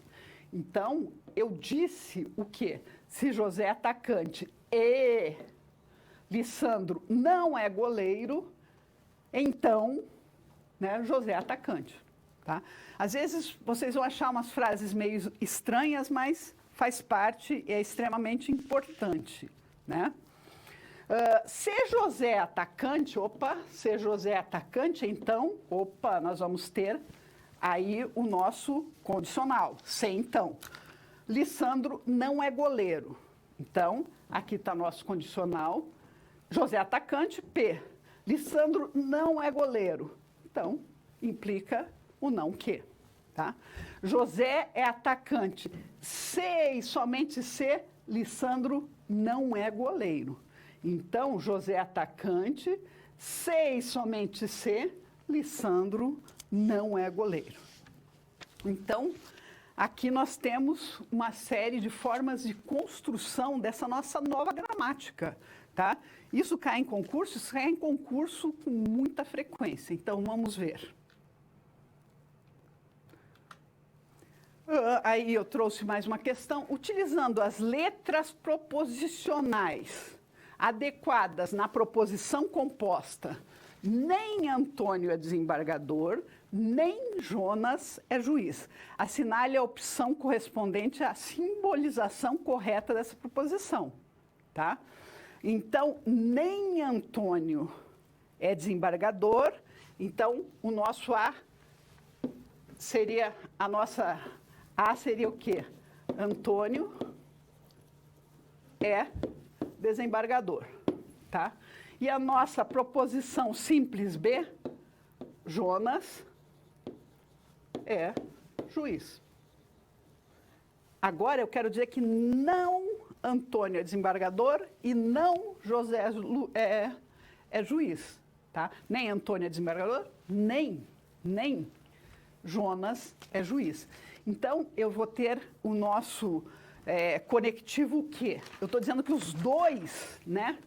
Então, eu disse o quê? Se José é atacante e Lissandro não é goleiro, então, né, José é atacante. Tá? Às vezes, vocês vão achar umas frases meio estranhas, mas faz parte e é extremamente importante. Né? Se José é atacante, se José é atacante, então, nós vamos ter aí o nosso condicional, se então. Lissandro não é goleiro. Então, aqui está nosso condicional. José é atacante, P. Lissandro não é goleiro. Então, implica o não que. Tá? José é atacante, se e somente se Lissandro não é goleiro. Então, José é atacante, se e somente se Lissandro não é goleiro. Então, aqui nós temos uma série de formas de construção dessa nossa nova gramática, tá? Isso cai em concurso? Isso cai em concurso com muita frequência. Então, vamos ver. Aí eu trouxe mais uma questão. Utilizando as letras proposicionais adequadas na proposição composta, nem Antônio é desembargador, nem Jonas é juiz. Assinale a opção correspondente à simbolização correta dessa proposição, tá? Então, nem Antônio é desembargador, então o nosso A seria, a nossa A seria o quê? Antônio é desembargador, tá? E a nossa proposição simples B, Jonas é juiz. Agora eu quero dizer que não Antônio é desembargador e não José é juiz, tá? Nem Antônio é desembargador, nem Jonas é juiz. Então, eu vou ter o nosso conectivo Q. Eu estou dizendo que os dois, né?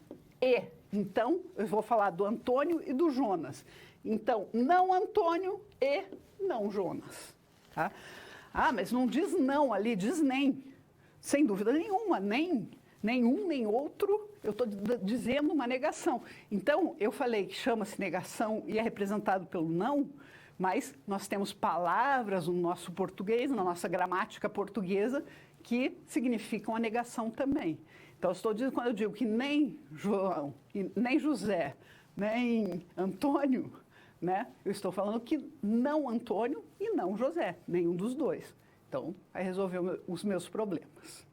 E. Então, eu vou falar do Antônio e do Jonas. Então, não Antônio e não Jonas. Tá? Ah, mas não diz não ali, diz nem. Sem dúvida nenhuma, nem um, nem outro, eu estou dizendo uma negação. Então, eu falei que chama-se negação e é representado pelo não, mas nós temos palavras no nosso português, na nossa gramática portuguesa, que significam a negação também. Então, estou dizendo, quando eu digo que nem João, nem José, nem Antônio, né, eu estou falando que não Antônio e não José, nenhum dos dois. Então, vai resolver os meus problemas.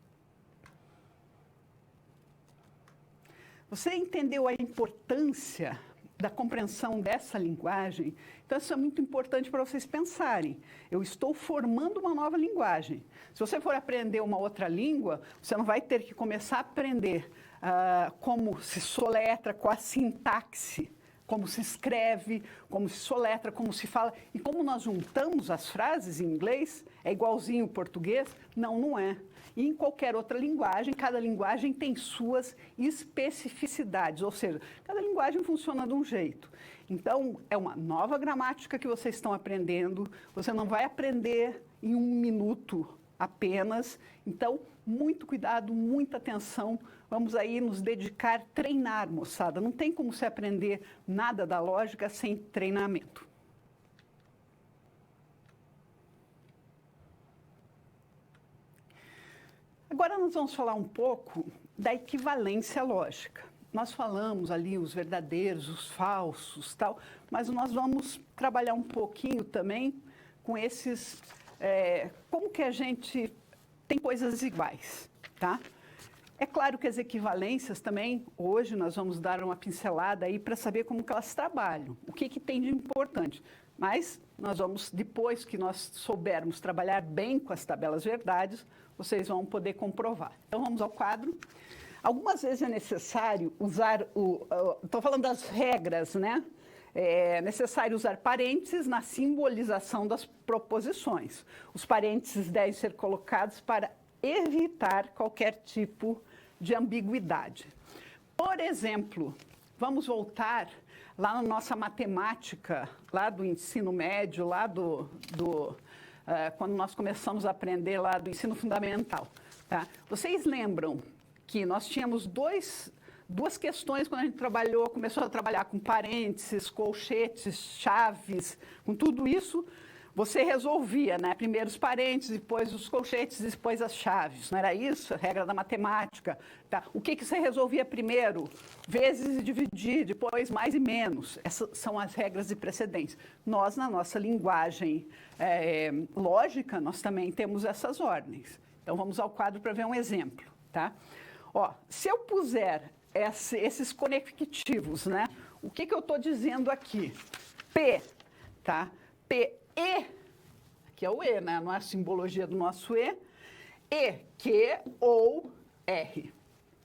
Você entendeu a importância da compreensão dessa linguagem? Então, isso é muito importante para vocês pensarem. Eu estou formando uma nova linguagem. Se você for aprender uma outra língua, você não vai ter que começar a aprender como se soletra, qual a sintaxe como se escreve, como se soletra, como se fala. E como nós juntamos as frases em inglês, é igualzinho o português? Não, não é. E em qualquer outra linguagem, cada linguagem tem suas especificidades, ou seja, cada linguagem funciona de um jeito. Então, é uma nova gramática que vocês estão aprendendo, você não vai aprender em um minuto apenas. Então, muito cuidado, muita atenção. Vamos aí nos dedicar a treinar, moçada. Não tem como se aprender nada da lógica sem treinamento. Agora nós vamos falar um pouco da equivalência lógica. Nós falamos ali os verdadeiros, os falsos, tal, mas nós vamos trabalhar um pouquinho também com esses, como que a gente tem coisas iguais, tá? É claro que as equivalências também, hoje nós vamos dar uma pincelada aí para saber como que elas trabalham, o que que tem de importante. Mas nós vamos, depois que nós soubermos trabalhar bem com as tabelas verdades, vocês vão poder comprovar. Então vamos ao quadro. Algumas vezes é necessário usar estou falando das regras, né? É necessário usar parênteses na simbolização das proposições. Os parênteses devem ser colocados para evitar qualquer tipo de ambiguidade. Por exemplo, vamos voltar lá na nossa matemática, lá do ensino médio, lá quando nós começamos a aprender lá do ensino fundamental. Tá? Vocês lembram que nós tínhamos duas questões quando a gente começou a trabalhar com parênteses, colchetes, chaves, com tudo isso, você resolvia, né? Primeiro os parênteses, depois os colchetes, depois as chaves. Não era isso? A regra da matemática. Tá? O que você resolvia primeiro? Vezes e dividir, depois mais e menos. Essas são as regras de precedência. Nós, na nossa linguagem lógica, nós também temos essas ordens. Então, vamos ao quadro para ver um exemplo. Tá? Ó, se eu puser esses conectivos, né? O que eu estou dizendo aqui? P, tá? P, E, que é o E, né? Não é a simbologia do nosso E. E, Q ou R.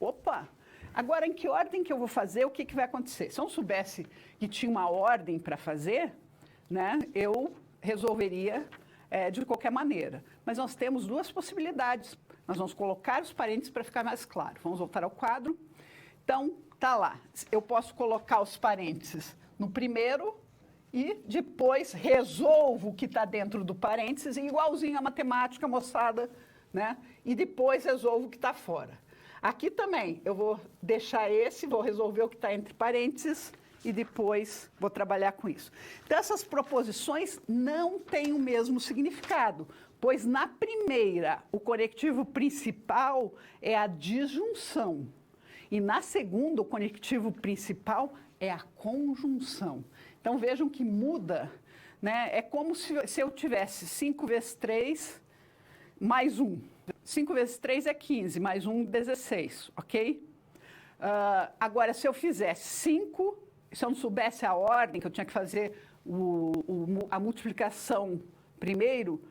Opa! Agora, em que ordem que eu vou fazer? O que vai acontecer? Se eu não soubesse que tinha uma ordem para fazer, né? Eu resolveria de qualquer maneira. Mas nós temos duas possibilidades. Nós vamos colocar os parênteses para ficar mais claro. Vamos voltar ao quadro. Então, tá lá. Eu posso colocar os parênteses no primeiro e depois resolvo o que está dentro do parênteses, igualzinho à matemática, moçada, né? E depois resolvo o que está fora. Aqui também, eu vou deixar vou resolver o que está entre parênteses e depois vou trabalhar com isso. Então, essas proposições não têm o mesmo significado, pois na primeira, o conectivo principal é a disjunção. E na segunda, o conectivo principal é a conjunção. Então, vejam que muda, né? É como se eu tivesse 5 vezes 3 mais 1. 5 vezes 3 é 15, mais 1, 16, ok? Agora, se eu fizesse 5, se eu não soubesse a ordem, que eu tinha que fazer a multiplicação primeiro,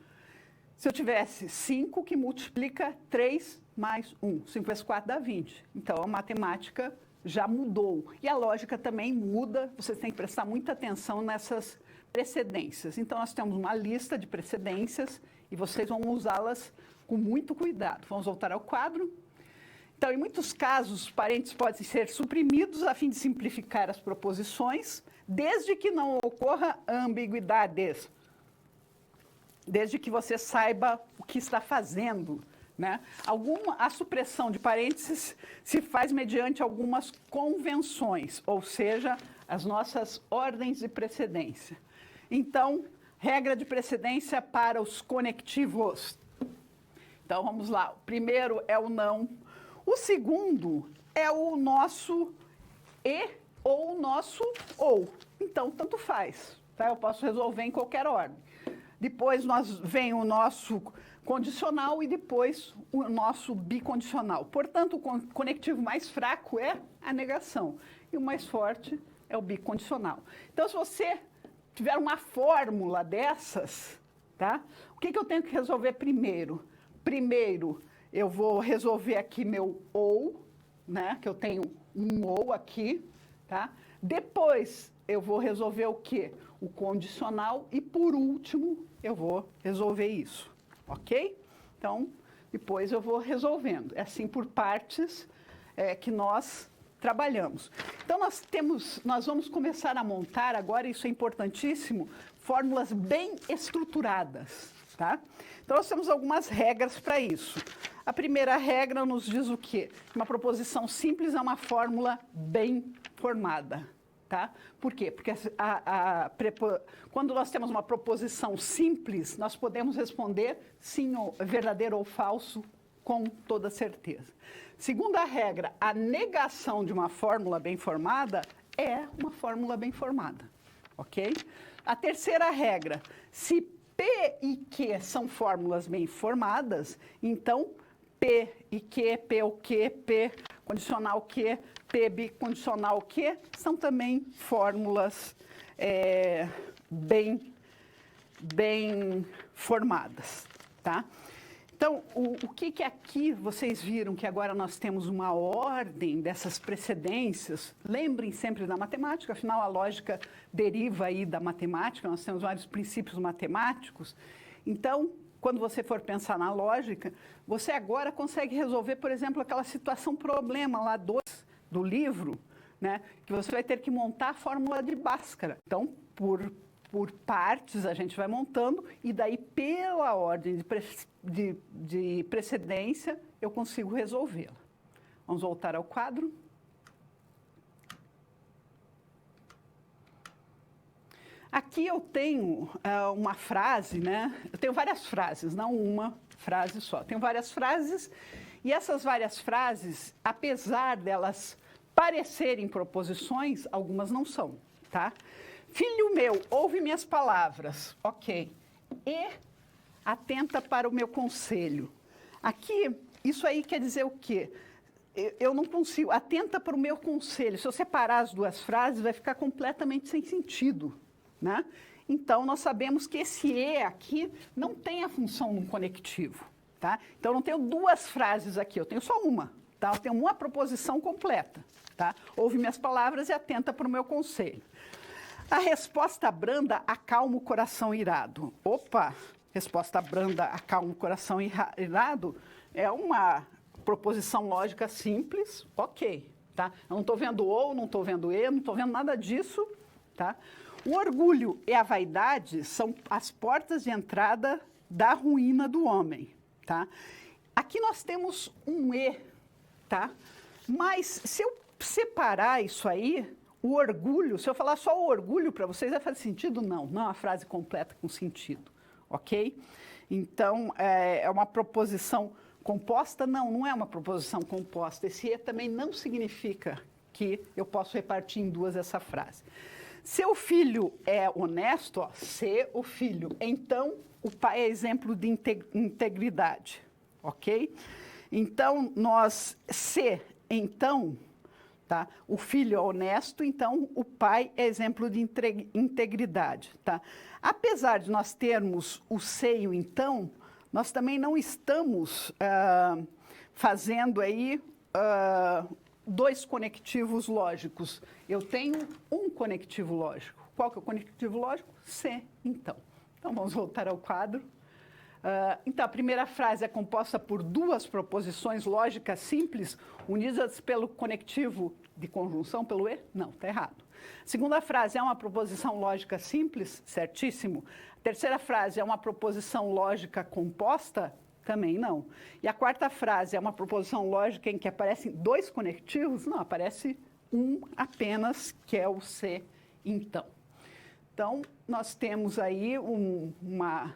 se eu tivesse 5 que multiplica 3 mais 1, 5 vezes 4 dá 20. Então, a matemática já mudou. E a lógica também muda, vocês têm que prestar muita atenção nessas precedências. Então, nós temos uma lista de precedências e vocês vão usá-las com muito cuidado. Vamos voltar ao quadro. Então, em muitos casos, os parênteses podem ser suprimidos a fim de simplificar as proposições, desde que não ocorra ambiguidades. Desde que você saiba o que está fazendo, né? A supressão de parênteses se faz mediante algumas convenções, ou seja, as nossas ordens de precedência. Então, regra de precedência para os conectivos. Então, vamos lá. O primeiro é o não. O segundo é o nosso e ou o nosso ou. Então, tanto faz. Tá? Eu posso resolver em qualquer ordem. Depois vem o nosso condicional e depois o nosso bicondicional. Portanto, o conectivo mais fraco é a negação e o mais forte é o bicondicional. Então, se você tiver uma fórmula dessas, tá? O que eu tenho que resolver primeiro? Primeiro, eu vou resolver aqui meu ou, né? Que eu tenho um ou aqui, tá? Depois, eu vou resolver o quê? O condicional e, por último, eu vou resolver isso, ok? Então, depois eu vou resolvendo. É assim por partes que nós trabalhamos. Então, nós vamos começar a montar agora, isso é importantíssimo, fórmulas bem estruturadas, tá? Então, nós temos algumas regras para isso. A primeira regra nos diz o quê? Uma proposição simples é uma fórmula bem formada, tá? Por quê? Porque quando nós temos uma proposição simples, nós podemos responder sim, ou verdadeiro ou falso, com toda certeza. Segunda regra, a negação de uma fórmula bem formada é uma fórmula bem formada, ok? A terceira regra, se P e Q são fórmulas bem formadas, então P e Q, P o Q, P condicional Q, P bicondicional Q, são também fórmulas bem formadas, tá? Então, o que aqui vocês viram que agora nós temos uma ordem dessas precedências? Lembrem sempre da matemática, afinal a lógica deriva aí da matemática, nós temos vários princípios matemáticos. Então, quando você for pensar na lógica, você agora consegue resolver, por exemplo, aquela situação problema lá do livro, né? Que você vai ter que montar a fórmula de Bhaskara. Então, por partes a gente vai montando e daí pela ordem de precedência eu consigo resolvê-la. Vamos voltar ao quadro. Aqui eu tenho uma frase, né? Eu tenho várias frases, não uma frase só. Tenho várias frases e essas várias frases, apesar delas parecerem proposições, algumas não são, tá? Filho meu, ouve minhas palavras, ok, e atenta para o meu conselho. Aqui, isso aí quer dizer o quê? Eu não consigo, atenta para o meu conselho. Se eu separar as duas frases, vai ficar completamente sem sentido, né? Então, nós sabemos que esse e aqui não tem a função no conectivo, tá? Então, eu não tenho duas frases aqui, eu tenho só uma, tá? Eu tenho uma proposição completa, tá? Ouve minhas palavras e atenta para o meu conselho. A resposta branda acalma o coração irado. Opa, resposta branda acalma o coração irado é uma proposição lógica simples, ok, tá? Eu não estou vendo ou, não estou vendo e, não estou vendo nada disso, tá? O orgulho e a vaidade são as portas de entrada da ruína do homem, tá? Aqui nós temos um e, tá? Mas se eu separar isso aí, o orgulho, se eu falar só o orgulho para vocês, vai fazer sentido? Não, não é uma frase completa com sentido, ok? Então, é uma proposição composta? Não, não é uma proposição composta. Esse e também não significa que eu posso repartir em duas essa frase. Seu filho é honesto, ó, se o filho, então o pai é exemplo de integridade, ok? Então, então... Tá? O filho é honesto, então o pai é exemplo de integridade. Tá? Apesar de nós termos o seio, então, nós também não estamos fazendo aí dois conectivos lógicos. Eu tenho um conectivo lógico. Qual que é o conectivo lógico? Se, então. Então, vamos voltar ao quadro. Então, a primeira frase é composta por duas proposições lógicas simples, unidas pelo conectivo de conjunção, pelo e? Não, está errado. A segunda frase é uma proposição lógica simples, certíssimo. A terceira frase é uma proposição lógica composta, também não. E a quarta frase é uma proposição lógica em que aparecem dois conectivos, não, aparece um apenas, que é o se, então. Então, nós temos aí uma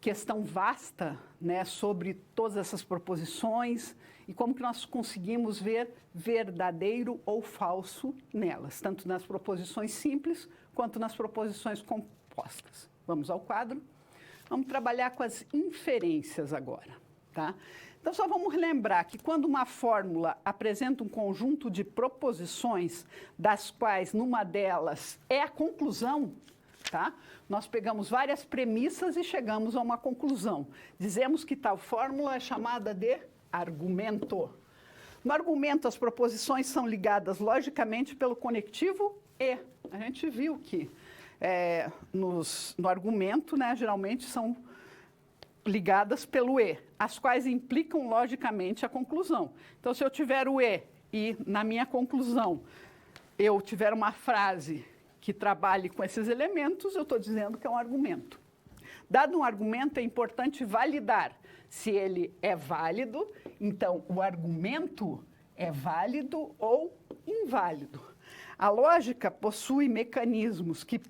questão vasta, né, sobre todas essas proposições e como que nós conseguimos ver verdadeiro ou falso nelas, tanto nas proposições simples quanto nas proposições compostas. Vamos ao quadro. Vamos trabalhar com as inferências agora, tá? Então, só vamos lembrar que quando uma fórmula apresenta um conjunto de proposições, das quais numa delas é a conclusão, tá? Nós pegamos várias premissas e chegamos a uma conclusão. Dizemos que tal fórmula é chamada de argumento. No argumento, as proposições são ligadas logicamente pelo conectivo e. A gente viu que no argumento, né, geralmente são ligadas pelo e, as quais implicam logicamente a conclusão. Então, se eu tiver o e na minha conclusão eu tiver uma frase que trabalhe com esses elementos, eu estou dizendo que é um argumento. Dado um argumento, é importante validar se ele é válido, então o argumento é válido ou inválido. A lógica possui mecanismos que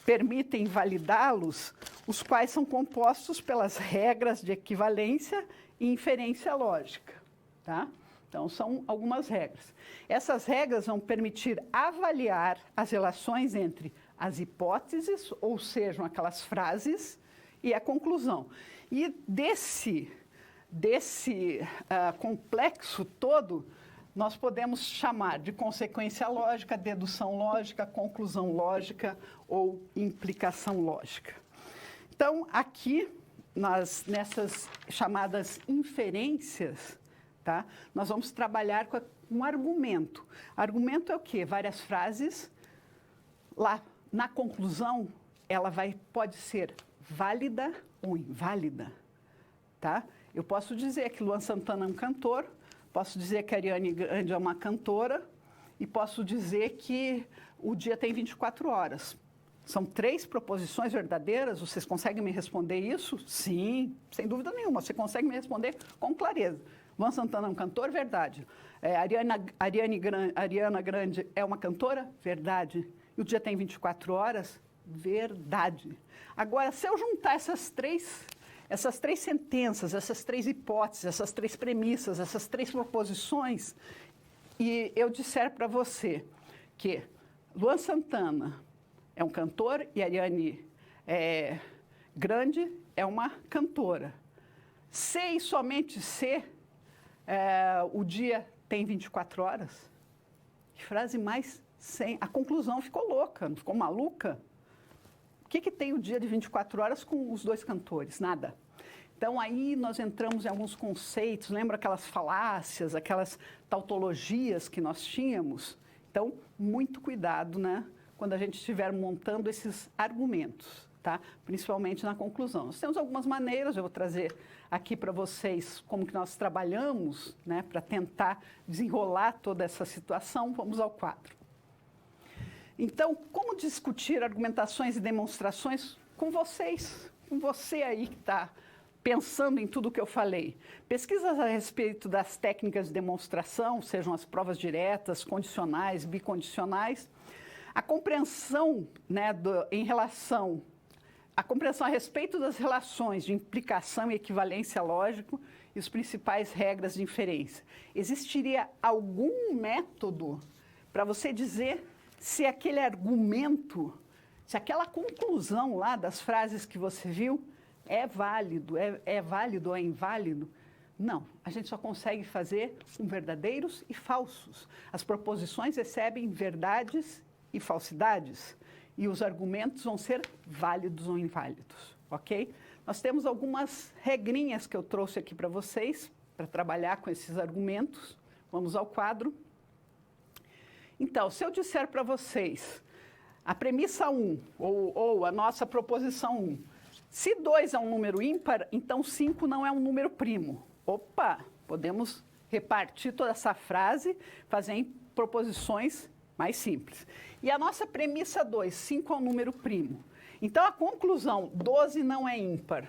permitem validá-los, os quais são compostos pelas regras de equivalência e inferência lógica, tá? Então, são algumas regras. Essas regras vão permitir avaliar as relações entre as hipóteses, ou sejam, aquelas frases, e a conclusão. E desse complexo todo, nós podemos chamar de consequência lógica, dedução lógica, conclusão lógica ou implicação lógica. Então, aqui, nessas chamadas inferências, tá, nós vamos trabalhar com um argumento. Argumento é o quê? Várias frases. Lá, na conclusão, ela pode ser válida ou inválida. Tá? Eu posso dizer que Luan Santana é um cantor, posso dizer que a Ariane Grande é uma cantora e posso dizer que o dia tem 24 horas. São 3 proposições verdadeiras? Vocês conseguem me responder isso? Sim, sem dúvida nenhuma. Você consegue me responder com clareza. Luan Santana é um cantor? Verdade. Ariana Grande é uma cantora? Verdade. E o dia tem 24 horas? Verdade. Agora, se eu juntar essas três sentenças, essas 3 hipóteses, essas 3 premissas, essas 3 proposições, e eu disser para você que Luan Santana é um cantor e Ariane Grande é uma cantora. Se e somente se o dia tem 24 horas, que frase mais sem... A conclusão ficou louca, não ficou maluca? O que tem o dia de 24 horas com os 2 cantores? Nada. Então, aí nós entramos em alguns conceitos, lembra aquelas falácias, aquelas tautologias que nós tínhamos? Então, muito cuidado, né, quando a gente estiver montando esses argumentos, tá? Principalmente na conclusão. Nós temos algumas maneiras, eu vou trazer aqui para vocês como que nós trabalhamos, né, para tentar desenrolar toda essa situação. Vamos ao quadro. Então, como discutir argumentações e demonstrações com vocês, com você aí que está pensando em tudo o que eu falei? Pesquisas a respeito das técnicas de demonstração, sejam as provas diretas, condicionais, bicondicionais, a compreensão, né, a compreensão a respeito das relações de implicação e equivalência lógico e as principais regras de inferência. Existiria algum método para você dizer se aquele argumento, se aquela conclusão lá das frases que você viu é válido ou é inválido? Não, a gente só consegue fazer com verdadeiros e falsos. As proposições recebem verdades e falsidades e os argumentos vão ser válidos ou inválidos, ok? Nós temos algumas regrinhas que eu trouxe aqui para vocês, para trabalhar com esses argumentos. Vamos ao quadro. Então, se eu disser para vocês a premissa 1, ou a nossa proposição 1, se 2 é um número ímpar, então 5 não é um número primo. Opa, podemos repartir toda essa frase, fazer em proposições mais simples. E a nossa premissa 2, 5 é um número primo. Então, a conclusão, 12 não é ímpar.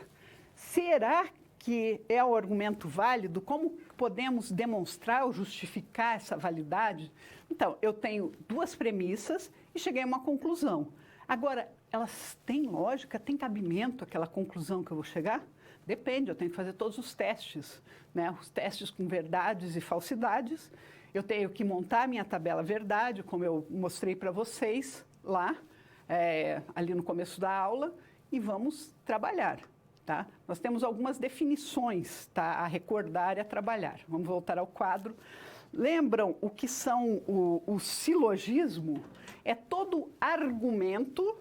Será que é o argumento válido? Como podemos demonstrar ou justificar essa validade? Então, eu tenho 2 premissas e cheguei a uma conclusão. Agora, elas têm lógica, tem cabimento aquela conclusão que eu vou chegar? Depende, eu tenho que fazer todos os testes, né? Os testes com verdades e falsidades. Eu tenho que montar a minha tabela verdade, como eu mostrei para vocês lá, ali no começo da aula, e vamos trabalhar. Tá? Nós temos algumas definições, tá, a recordar e a trabalhar. Vamos voltar ao quadro. Lembram o que são o silogismo? É todo argumento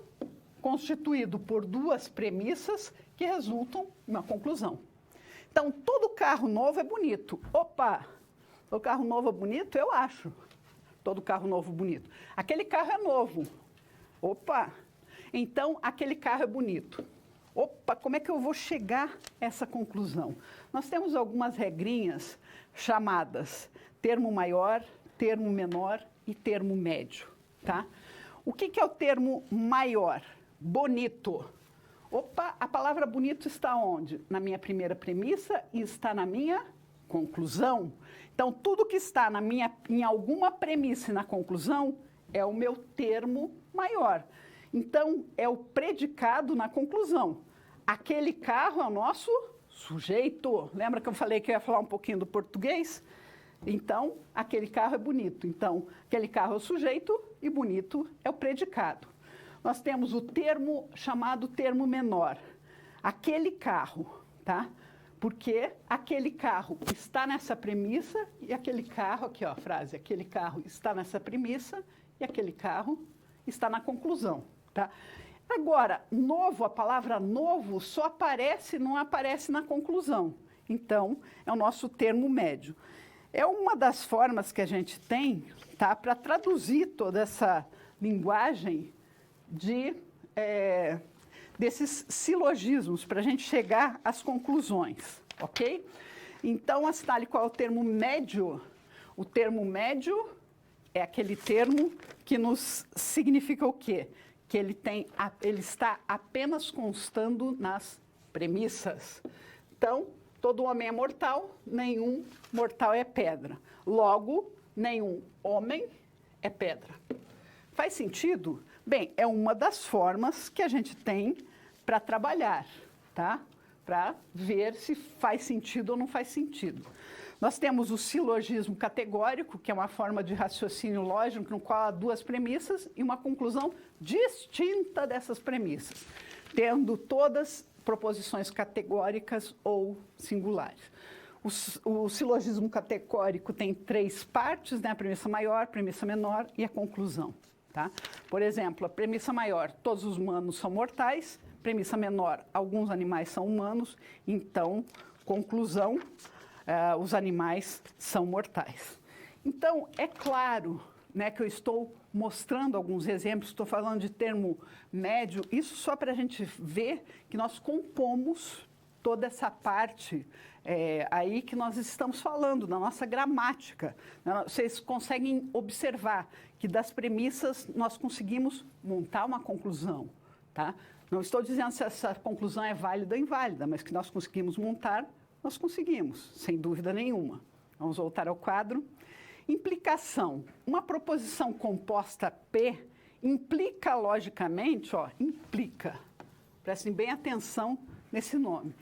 constituído por 2 premissas que resultam em uma conclusão. Então, todo carro novo é bonito. Opa! O carro novo é bonito? Eu acho. todo carro novo bonito. Aquele carro é novo. Opa! Então, aquele carro é bonito. Opa, como é que eu vou chegar a essa conclusão? Nós temos algumas regrinhas chamadas termo maior, termo menor e termo médio, tá? O que é o termo maior? Bonito. Opa, a palavra bonito está onde? Na minha primeira premissa e está na minha conclusão. Então, tudo que está em alguma premissa e na conclusão é o meu termo maior. Então, é o predicado na conclusão. Aquele carro é o nosso sujeito. Lembra que eu falei que eu ia falar um pouquinho do português? Então, aquele carro é bonito. Então, aquele carro é o sujeito e bonito é o predicado. Nós temos o termo chamado termo menor. Aquele carro, tá? Porque aquele carro está nessa premissa e aquele carro, aqui ó, a frase, aquele carro está nessa premissa e aquele carro está na conclusão, tá? Agora, novo, a palavra novo só aparece, não aparece na conclusão. Então, é o nosso termo médio. É uma das formas que a gente tem, tá, para traduzir toda essa linguagem desses silogismos, para a gente chegar às conclusões, ok? Então, assinale qual é o termo médio. O termo médio é aquele termo que nos significa o quê? Que ele está apenas constando nas premissas. Então, todo homem é mortal, nenhum mortal é pedra. Logo, nenhum homem é pedra. Faz sentido? Bem, é uma das formas que a gente tem para trabalhar, tá? Para ver se faz sentido ou não faz sentido. Nós temos o silogismo categórico, que é uma forma de raciocínio lógico no qual há duas premissas e uma conclusão distinta dessas premissas, tendo todas proposições categóricas ou singulares. O silogismo categórico tem três partes, né? A premissa maior, a premissa menor e a conclusão. Tá? Por exemplo, a premissa maior, todos os humanos são mortais. Premissa menor, alguns animais são humanos. Então, conclusão, os animais são mortais. Então, é claro, né, que eu estou mostrando alguns exemplos, estou falando de termo médio, isso só para a gente ver que nós compomos toda essa parte aí que nós estamos falando, da nossa gramática. Vocês conseguem observar que das premissas nós conseguimos montar uma conclusão, tá? Não estou dizendo se essa conclusão é válida ou inválida, mas que nós conseguimos montar, nós conseguimos, sem dúvida nenhuma. Vamos voltar ao quadro. Implicação. Uma proposição composta P implica logicamente, ó, implica. Prestem bem atenção nesse nome.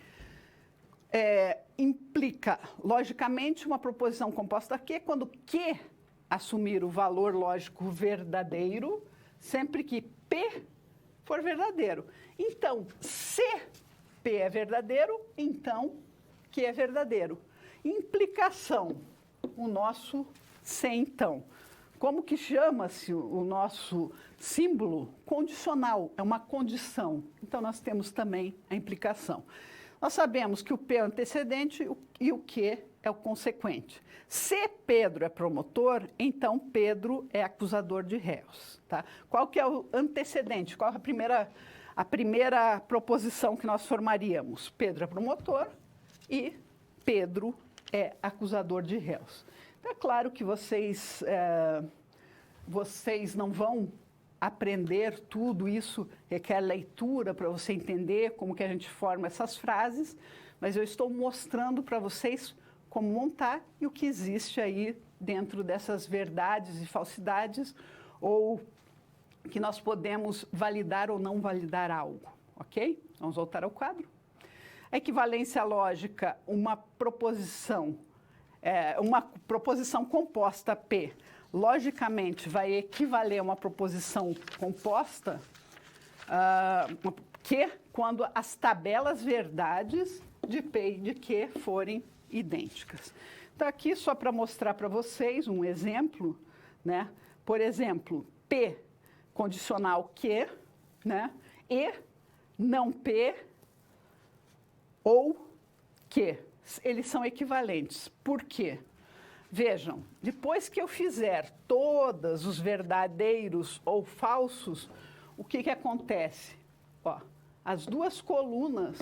Implica logicamente uma proposição composta Q quando Q assumir o valor lógico verdadeiro, sempre que P for verdadeiro. Então, se P é verdadeiro, então Q é verdadeiro. Implicação, o nosso se então. Como que chama-se o nosso símbolo? Condicional, é uma condição. Então, nós temos também a implicação. Nós sabemos que o P é o antecedente e o Q é o consequente. Se Pedro é promotor, então Pedro é acusador de réus. Tá? Qual que é o antecedente? Qual é a primeira proposição que nós formaríamos? Pedro é promotor e Pedro é acusador de réus. Então, é claro que vocês não vão aprender tudo isso, requer leitura para você entender como que a gente forma essas frases, mas eu estou mostrando para vocês como montar e o que existe aí dentro dessas verdades e falsidades, ou que nós podemos validar ou não validar algo, ok? Vamos voltar ao quadro. A equivalência lógica, uma proposição composta P, logicamente vai equivaler a uma proposição composta Q quando as tabelas verdades de P e de Q forem idênticas. Então, aqui só para mostrar para vocês um exemplo, né? Por exemplo, P condicional Q, né? E não P ou Q. Eles são equivalentes. Por quê? Vejam, depois que eu fizer todos os verdadeiros ou falsos, o que acontece? Ó, as duas colunas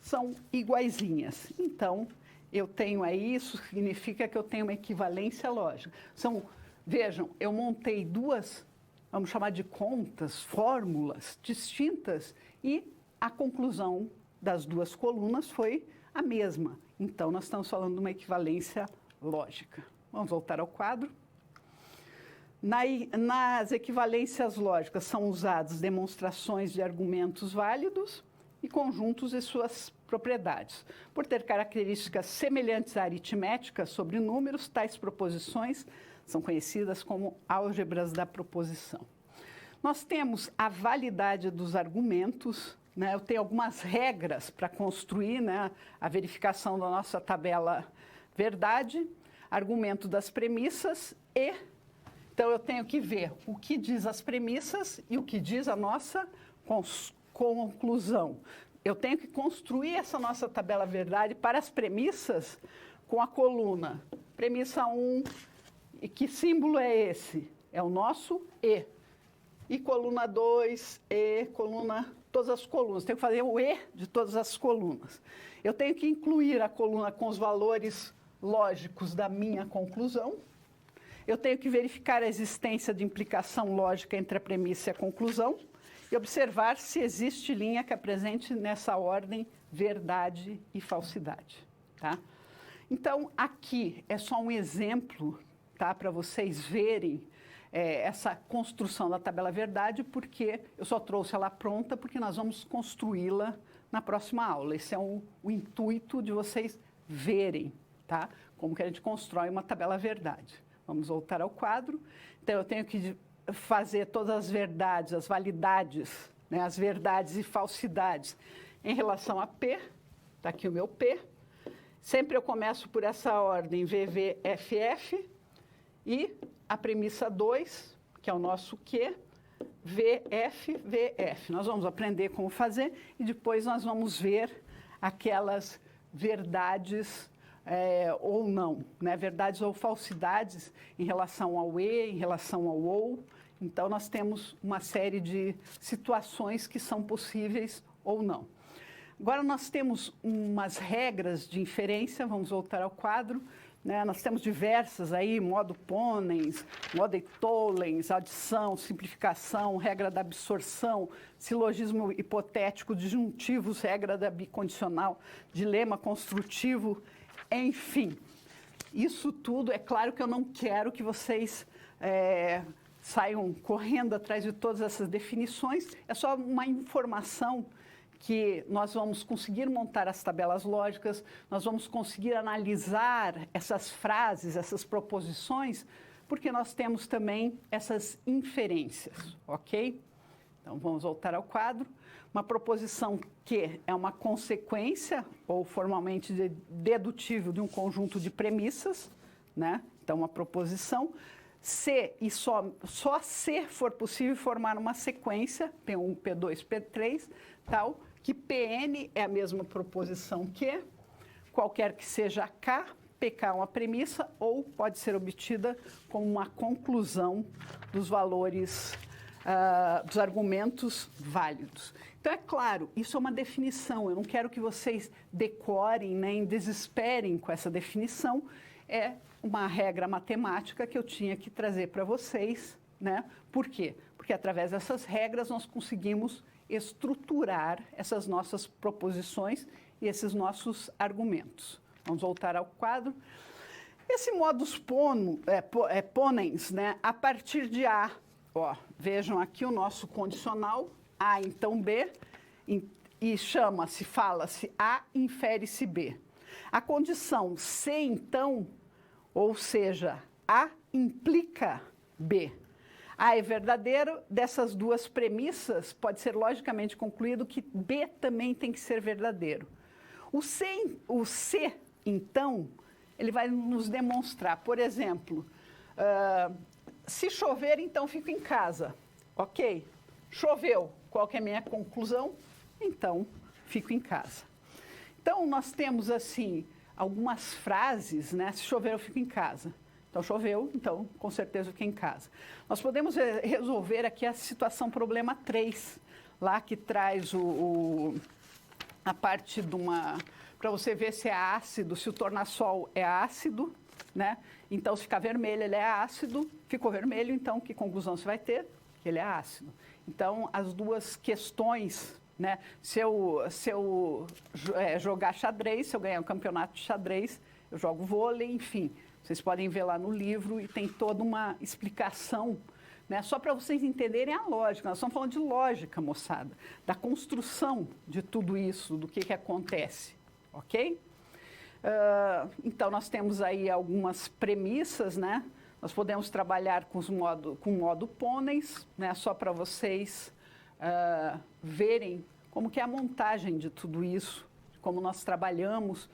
são iguaizinhas. Então, eu tenho aí, isso significa que eu tenho uma equivalência lógica. Vejam, eu montei duas, vamos chamar de contas, fórmulas distintas, e a conclusão das duas colunas foi a mesma. Então, nós estamos falando de uma equivalência lógica. Vamos voltar ao quadro. Nas equivalências lógicas são usadas demonstrações de argumentos válidos e conjuntos e suas propriedades. Por ter características semelhantes à aritmética sobre números, tais proposições são conhecidas como álgebras da proposição. Nós temos a validade dos argumentos, né? Eu tenho algumas regras para construir, né, a verificação da nossa tabela verdade, argumento das premissas e... Então, eu tenho que ver o que diz as premissas e o que diz a nossa conclusão. Eu tenho que construir essa nossa tabela verdade para as premissas com a coluna. Premissa 1, e que símbolo é esse? É o nosso E. E coluna 2, E, coluna... Todas as colunas. Tenho que fazer o E de todas as colunas. Eu tenho que incluir a coluna com os valores lógicos da minha conclusão. Eu tenho que verificar a existência de implicação lógica entre a premissa e a conclusão e observar se existe linha que apresente nessa ordem verdade e falsidade. Tá? Então, aqui é só um exemplo, tá, para vocês verem essa construção da tabela verdade, porque eu só trouxe ela pronta porque nós vamos construí-la na próxima aula. Esse é o intuito de vocês verem, tá, como que a gente constrói uma tabela verdade. Vamos voltar ao quadro. Então, eu tenho que fazer todas as verdades, as validades, né, as verdades e falsidades em relação a P. Está aqui o meu P. Sempre eu começo por essa ordem, VVFF. E a premissa 2, que é o nosso Q, VF. Nós vamos aprender como fazer e depois nós vamos ver aquelas verdades ou não, né? Verdades ou falsidades em relação ao E, em relação ao OU. Então, nós temos uma série de situações que são possíveis ou não. Agora, nós temos umas regras de inferência, vamos voltar ao quadro, né? Nós temos diversas aí, modo Ponens, modo Tollens, adição, simplificação, regra da absorção, silogismo hipotético, disjuntivos, regra da bicondicional, dilema construtivo, enfim. Isso tudo, é claro que eu não quero que vocês saiam correndo atrás de todas essas definições, é só uma informação que nós vamos conseguir montar as tabelas lógicas, nós vamos conseguir analisar essas frases, essas proposições, porque nós temos também essas inferências, ok? Então, vamos voltar ao quadro. Uma proposição Q é uma consequência, ou formalmente dedutível, de um conjunto de premissas, né? Então, uma proposição. C, e só C for possível formar uma sequência, P1, P2, P3, tal, que Pn é a mesma proposição que, qualquer que seja K, PK é uma premissa, ou pode ser obtida como uma conclusão dos valores, dos argumentos válidos. Então, é claro, isso é uma definição, eu não quero que vocês decorem, nem desesperem com essa definição, é uma regra matemática que eu tinha que trazer para vocês, né? Por quê? Porque através dessas regras nós conseguimos estruturar essas nossas proposições e esses nossos argumentos. Vamos voltar ao quadro. Esse modus ponens, né? A partir de A, ó, vejam aqui o nosso condicional, A então B, e fala-se A, infere-se B. A condição C, então, ou seja, A implica B. A é verdadeiro, dessas duas premissas, pode ser logicamente concluído que B também tem que ser verdadeiro. O C, então, ele vai nos demonstrar, por exemplo, se chover, então fico em casa. Ok, choveu, qual que é a minha conclusão? Então, fico em casa. Então, nós temos assim, algumas frases, né? Se chover, eu fico em casa. Então, choveu, então, com certeza, eu fiquei em casa. Nós podemos resolver aqui a situação problema 3, lá que traz a parte de uma... para você ver se é ácido, se o tornassol é ácido, né? Então, se ficar vermelho, ele é ácido. Ficou vermelho, então, que conclusão você vai ter? Que ele é ácido. Então, as duas questões, né? Se eu jogar xadrez, se eu ganhar um campeonato de xadrez, eu jogo vôlei, enfim. Vocês podem ver lá no livro e tem toda uma explicação, né? Só para vocês entenderem a lógica. Nós estamos falando de lógica, moçada, da construção de tudo isso, do que acontece, ok? Então, nós temos aí algumas premissas, né? Nós podemos trabalhar com o modo pôneis, né? Só para vocês verem como que é a montagem de tudo isso, como nós trabalhamos.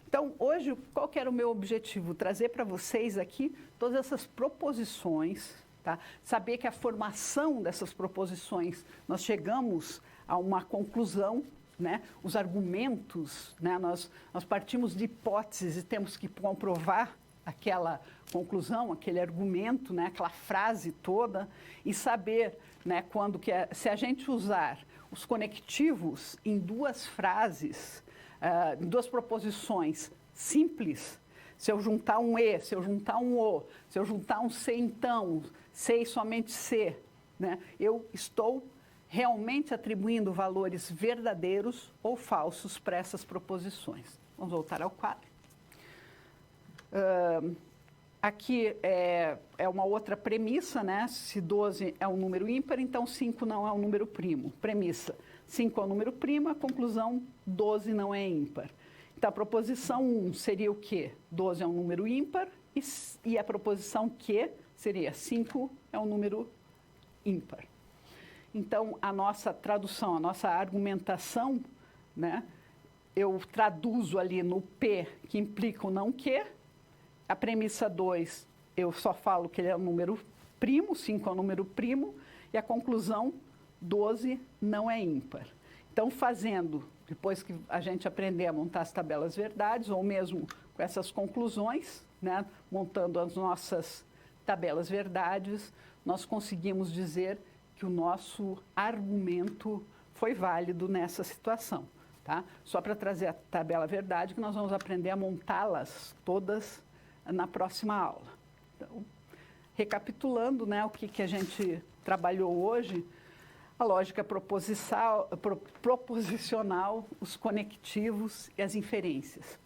Então, hoje, qual que era o meu objetivo? Trazer para vocês aqui todas essas proposições, tá? Saber que a formação dessas proposições, nós chegamos a uma conclusão, né? Os argumentos, né? Nós partimos de hipóteses e temos que comprovar aquela conclusão, aquele argumento, né? Aquela frase toda, e saber, né? Se a gente usar os conectivos em duas frases, duas proposições simples, se eu juntar um e, se eu juntar um o, se eu juntar um se então, se e somente se, né? Eu estou realmente atribuindo valores verdadeiros ou falsos para essas proposições. Vamos voltar ao quadro. Aqui é uma outra premissa, né? Se 12 é um número ímpar, então 5 não é um número primo. Premissa: 5 é um número primo, a conclusão: 12 não é ímpar. Então, a proposição 1 seria o quê? 12 é um número ímpar, e a proposição Q seria 5 é um número ímpar. Então, a nossa tradução, a nossa argumentação, né? Eu traduzo ali no P, que implica o não Q. A premissa 2, eu só falo que ele é um número primo, 5 é um número primo, e a conclusão, 12 não é ímpar. Então, depois que a gente aprender a montar as tabelas verdades, ou mesmo com essas conclusões, né, montando as nossas tabelas verdades, nós conseguimos dizer que o nosso argumento foi válido nessa situação, tá? Só para trazer a tabela verdade, que nós vamos aprender a montá-las todas na próxima aula. Então, recapitulando, né, o que a gente trabalhou hoje, a lógica proposicional, os conectivos e as inferências.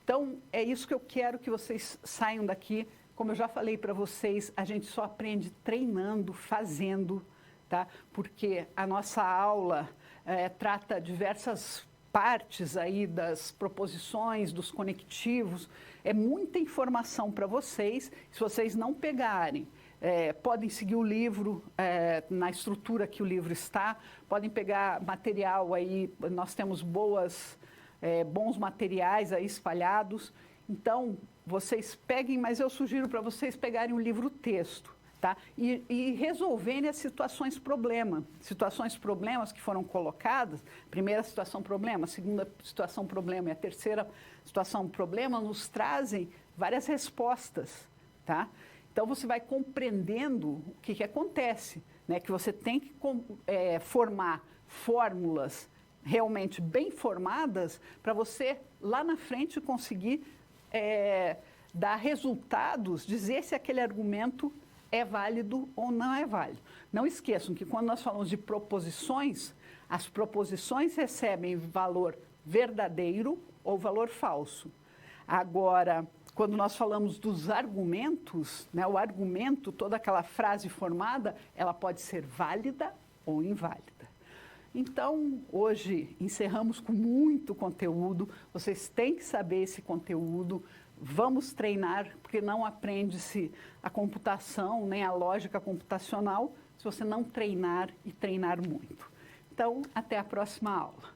Então, é isso que eu quero que vocês saiam daqui. Como eu já falei para vocês, a gente só aprende treinando, fazendo, tá? Porque a nossa aula trata diversas partes aí das proposições, dos conectivos. É muita informação para vocês. Se vocês não pegarem, podem seguir o livro na estrutura que o livro está, podem pegar material aí, nós temos bons materiais aí espalhados. Então, vocês peguem, mas eu sugiro para vocês pegarem o livro texto, tá? E resolverem as situações problemas que foram colocadas. Primeira situação problema, segunda situação problema e a terceira situação problema nos trazem várias respostas, tá? Então, você vai compreendendo o que acontece, né? Que você tem que formar fórmulas realmente bem formadas para você, lá na frente, conseguir dar resultados, dizer se aquele argumento é válido ou não é válido. Não esqueçam que quando nós falamos de proposições, as proposições recebem valor verdadeiro ou valor falso. Agora, quando nós falamos dos argumentos, né, o argumento, toda aquela frase formada, ela pode ser válida ou inválida. Então, hoje, encerramos com muito conteúdo. Vocês têm que saber esse conteúdo. Vamos treinar, porque não aprende-se a computação, nem a lógica computacional, se você não treinar e treinar muito. Então, até a próxima aula.